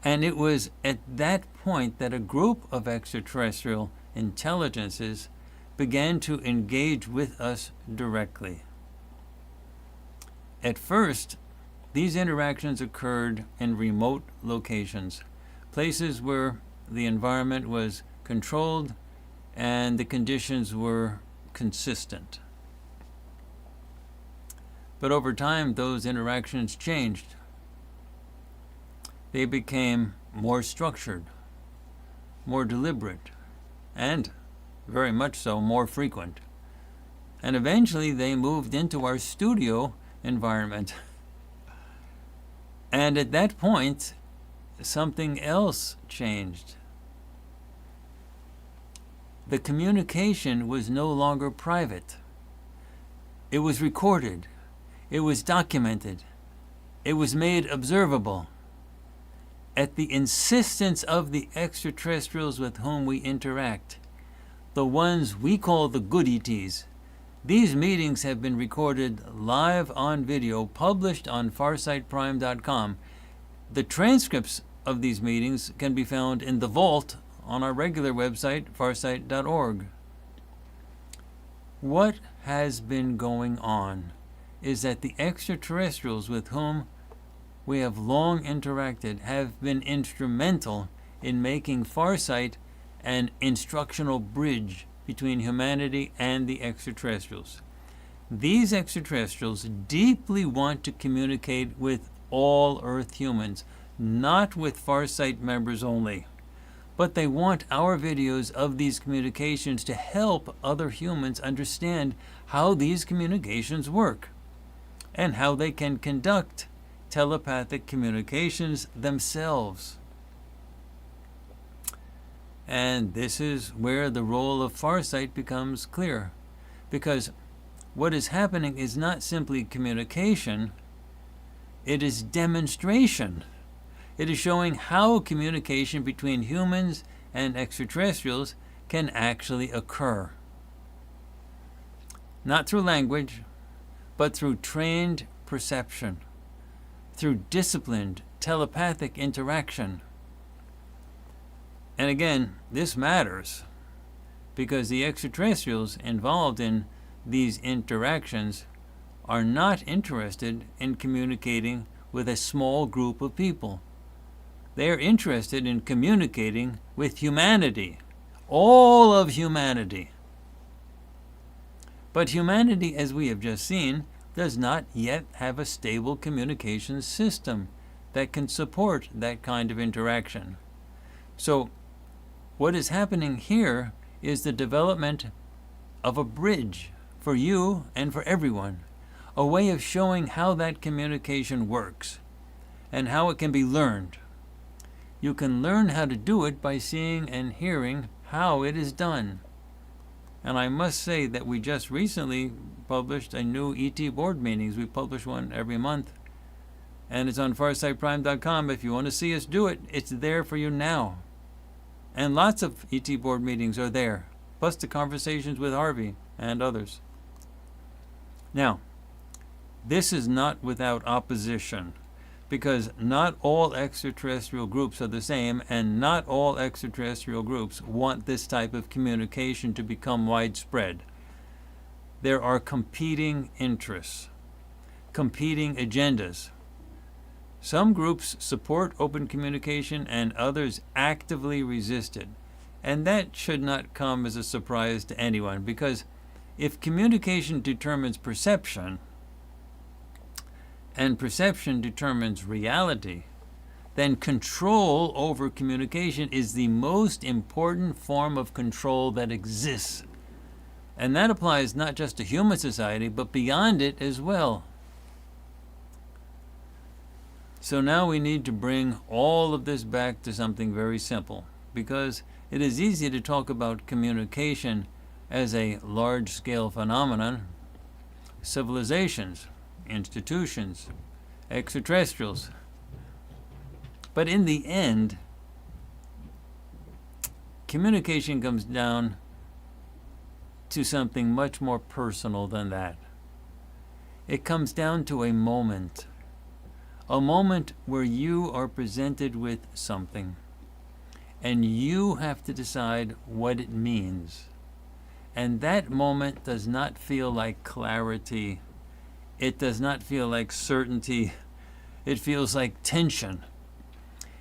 And it was at that point that a group of extraterrestrial intelligences began to engage with us directly. At first, these interactions occurred in remote locations, places where the environment was controlled and the conditions were consistent. But over time, those interactions changed. They became more structured, more deliberate, and, very much so, more frequent. And eventually they moved into our studio environment. And at that point, something else changed. The communication was no longer private. It was recorded. It was documented. It was made observable. At the insistence of the extraterrestrials with whom we interact, the ones we call the good ETs, these meetings have been recorded live on video, published on farsightprime.com. The transcripts of these meetings can be found in the vault on our regular website, farsight.org. What has been going on is that the extraterrestrials with whom we have long interacted have been instrumental in making Farsight an instructional bridge between humanity and the extraterrestrials. These extraterrestrials deeply want to communicate with all Earth humans, not with Farsight members only. But they want our videos of these communications to help other humans understand how these communications work and how they can conduct telepathic communications themselves. And this is where the role of Farsight becomes clear, because what is happening is not simply communication, it is demonstration. It is showing how communication between humans and extraterrestrials can actually occur. Not through language, but through trained perception, through disciplined telepathic interaction. And again, this matters because the extraterrestrials involved in these interactions are not interested in communicating with a small group of people. They are interested in communicating with humanity, all of humanity. But humanity, as we have just seen, does not yet have a stable communications system that can support that kind of interaction. So, what is happening here is the development of a bridge for you and for everyone, a way of showing how that communication works and how it can be learned. You can learn how to do it by seeing and hearing how it is done. And I must say that we just recently published a new ET board meetings. We publish one every month. And it's on farsightprime.com. If you want to see us do it, it's there for you now. And lots of ET board meetings are there, plus the conversations with Harvey and others. Now, this is not without opposition, because not all extraterrestrial groups are the same, and not all extraterrestrial groups want this type of communication to become widespread. There are competing interests, competing agendas. Some groups support open communication and others actively resist it. And that should not come as a surprise to anyone, because if communication determines perception, and perception determines reality, then control over communication is the most important form of control that exists. And that applies not just to human society, but beyond it as well. So now we need to bring all of this back to something very simple, because it is easy to talk about communication as a large-scale phenomenon. Civilizations, institutions, extraterrestrials. But in the end, communication comes down to something much more personal than that. It comes down to a moment where you are presented with something, and you have to decide what it means. And that moment does not feel like clarity. It does not feel like certainty. It feels like tension.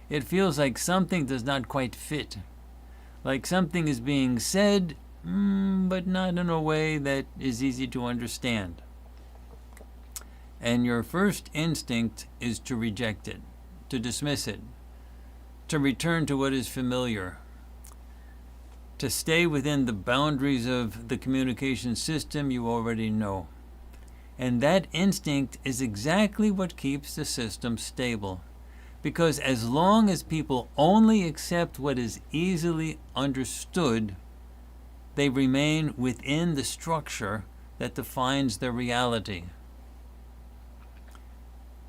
It feels like something does not quite fit. Like something is being said, but not in a way that is easy to understand. And your first instinct is to reject it, to dismiss it, to return to what is familiar, to stay within the boundaries of the communication system you already know. And that instinct is exactly what keeps the system stable. Because as long as people only accept what is easily understood, they remain within the structure that defines their reality.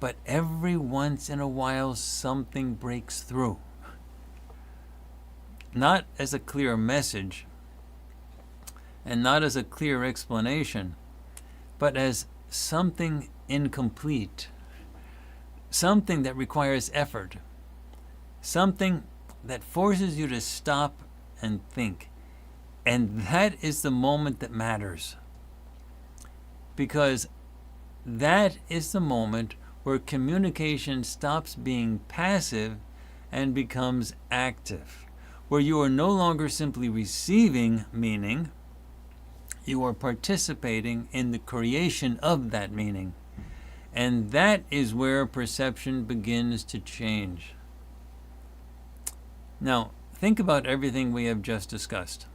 But every once in a while, something breaks through. Not as a clear message, and not as a clear explanation, but as something incomplete, something that requires effort, something that forces you to stop and think. And that is the moment that matters. Because that is the moment where communication stops being passive and becomes active, where you are no longer simply receiving meaning, you are participating in the creation of that meaning. And that is where perception begins to change. Now, think about everything we have just discussed.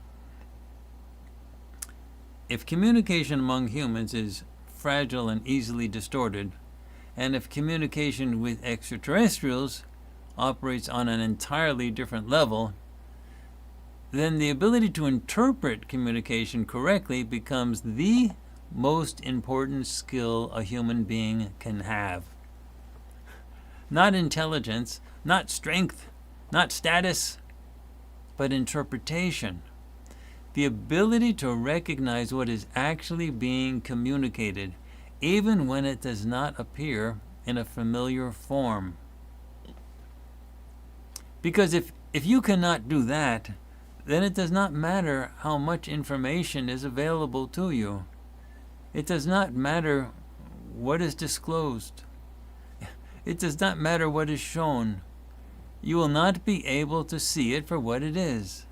If communication among humans is fragile and easily distorted, and if communication with extraterrestrials operates on an entirely different level, then the ability to interpret communication correctly becomes the most important skill a human being can have. Not intelligence, not strength, not status, but interpretation. The ability to recognize what is actually being communicated, even when it does not appear in a familiar form. Because if you cannot do that, then it does not matter how much information is available to you. It does not matter what is disclosed. It does not matter what is shown. You will not be able to see it for what it is.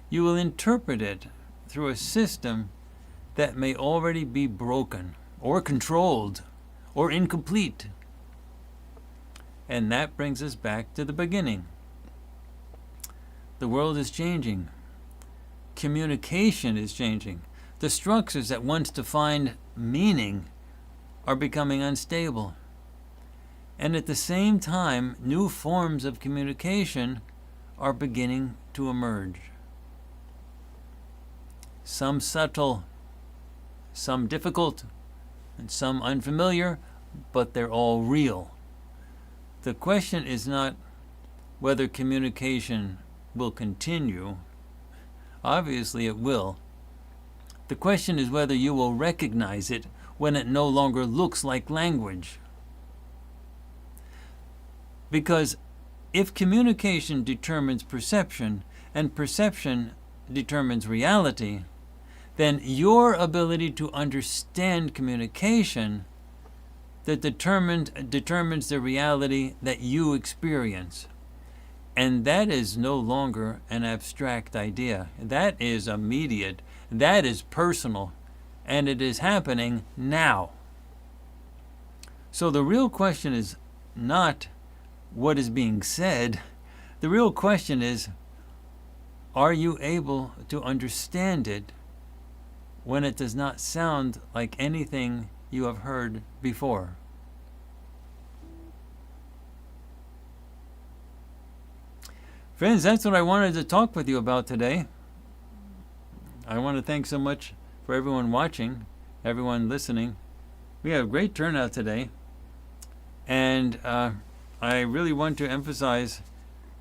You will interpret it through a system that may already be broken, or controlled, or incomplete. And that brings us back to the beginning. The world is changing. Communication is changing. The structures that once defined meaning are becoming unstable. And at the same time, new forms of communication are beginning to emerge. Some subtle, some difficult, and some unfamiliar, but they're all real. The question is not whether communication will continue. Obviously it will. The question is whether you will recognize it when it no longer looks like language. Because if communication determines perception, and perception determines reality, then your ability to understand communication that determines the reality that you experience. And that is no longer an abstract idea. That is immediate. That is personal. And it is happening now. So the real question is not what is being said. The real question is, are you able to understand it when it does not sound like anything you have heard before? Friends, that's what I wanted to talk with you about today. I want to thank so much for everyone watching, everyone listening. We have a great turnout today. And I really want to emphasize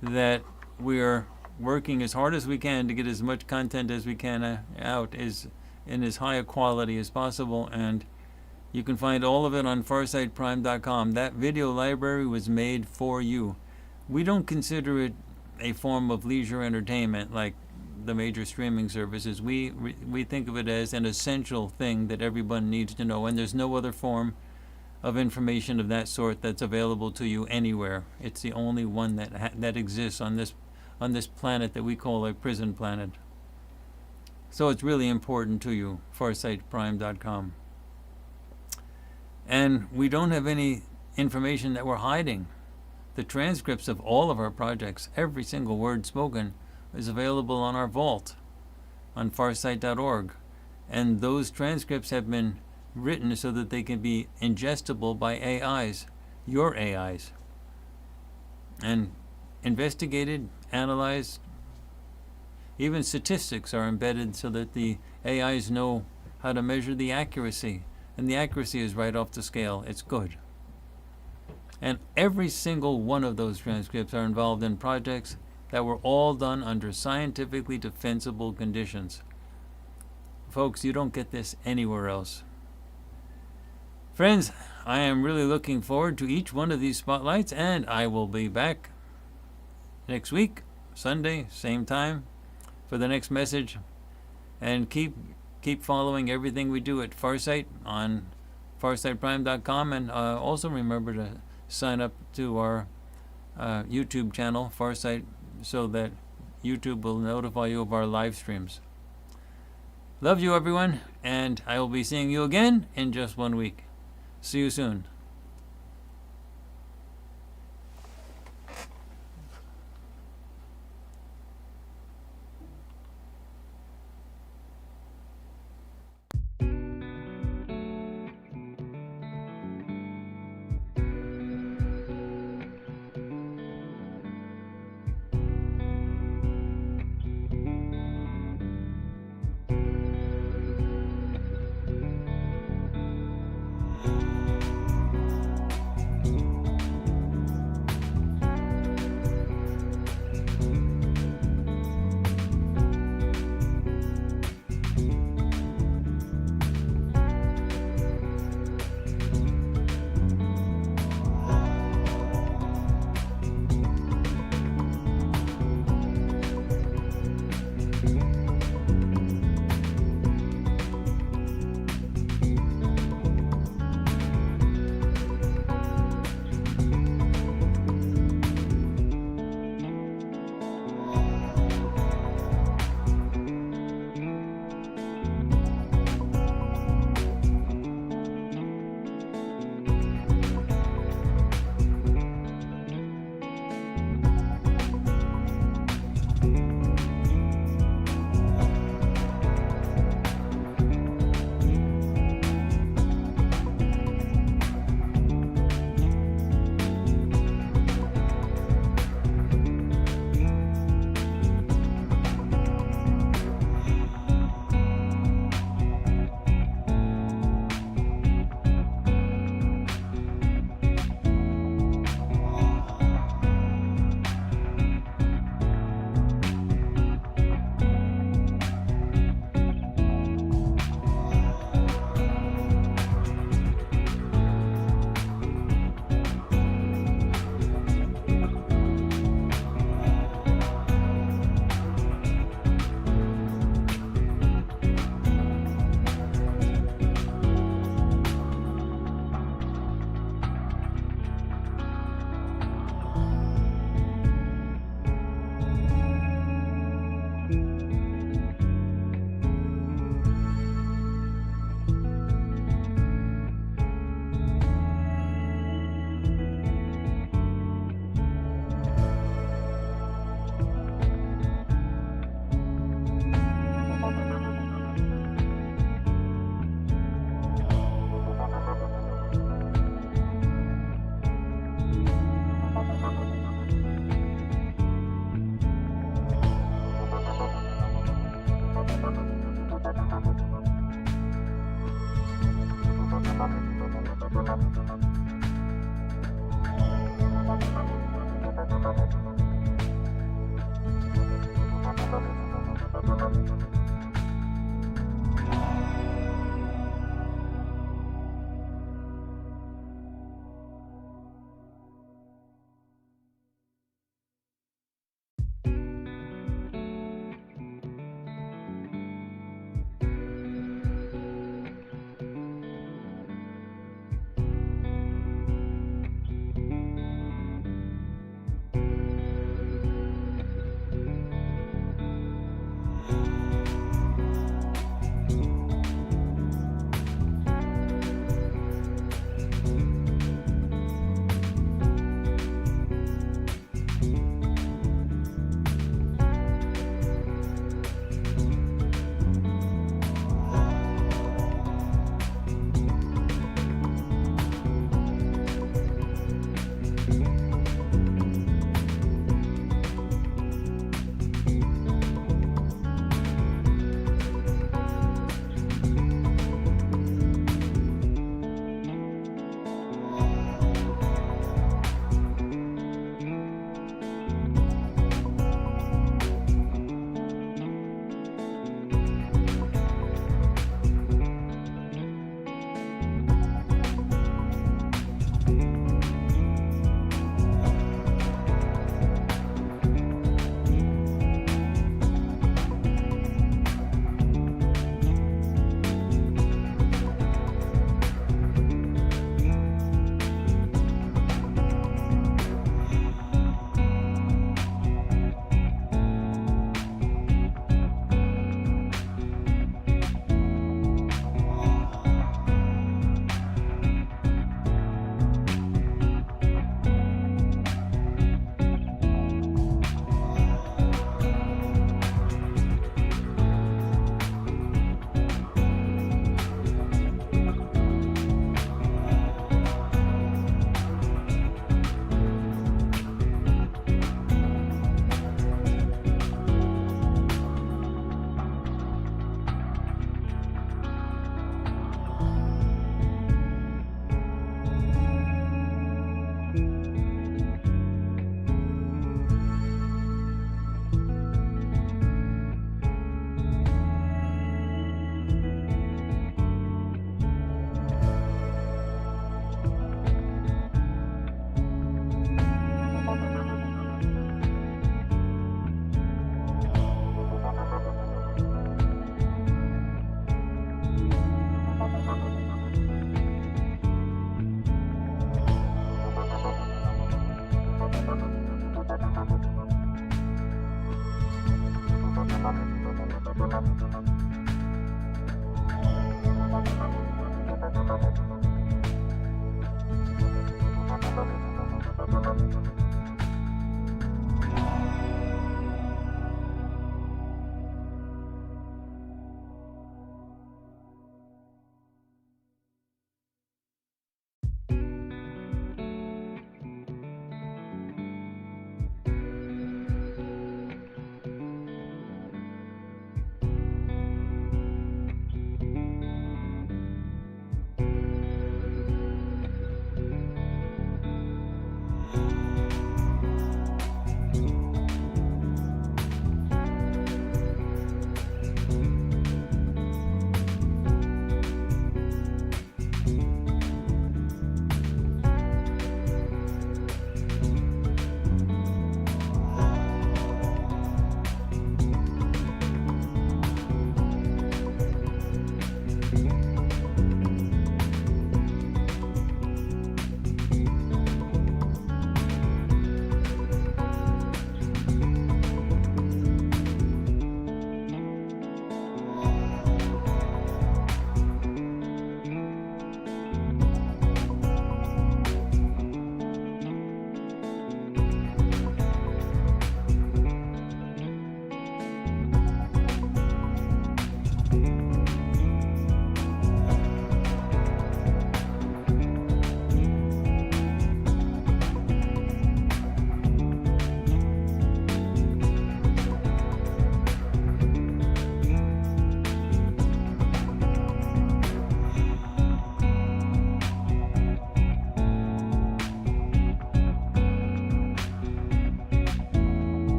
that we are working as hard as we can to get as much content as we can out is in as high a quality as possible, and you can find all of it on farsightprime.com. That video library was made for you. We don't consider it a form of leisure entertainment like the major streaming services. We think of it as an essential thing that everyone needs to know, and there's no other form of information of that sort that's available to you anywhere. It's the only one that exists on this planet that we call a prison planet. So it's really important to you, farsightprime.com. And we don't have any information that we're hiding. The transcripts of all of our projects, every single word spoken, is available on our vault on farsight.org. And those transcripts have been written so that they can be ingestible by AIs, your AIs, and investigated, analyzed. Even statistics are embedded so that the AIs know how to measure the accuracy. And the accuracy is right off the scale. It's good. And every single one of those transcripts are involved in projects that were all done under scientifically defensible conditions. Folks, you don't get this anywhere else. Friends, I am really looking forward to each one of these spotlights, and I will be back next week, Sunday, same time, for the next message. And keep following everything we do at Farsight on farsightprime.com, and also remember to sign up to our YouTube channel, Farsight, so that YouTube will notify you of our live streams. Love you, everyone, and I will be seeing you again in just 1 week. See you soon.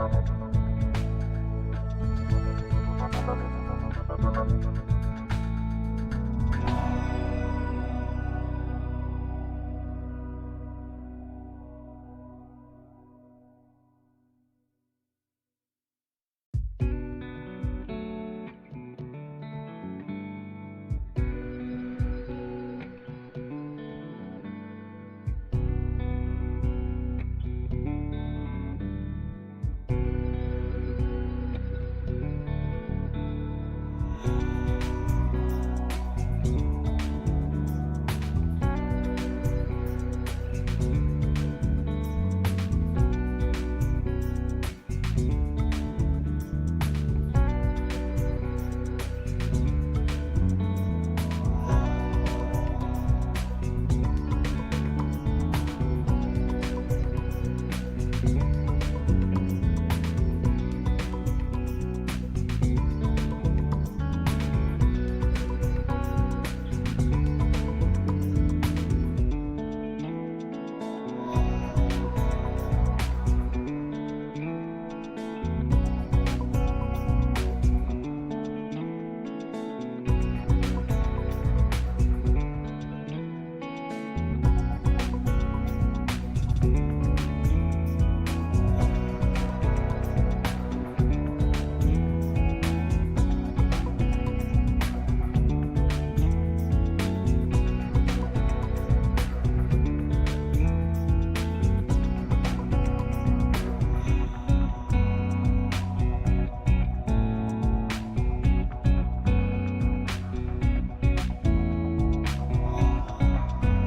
Thank you.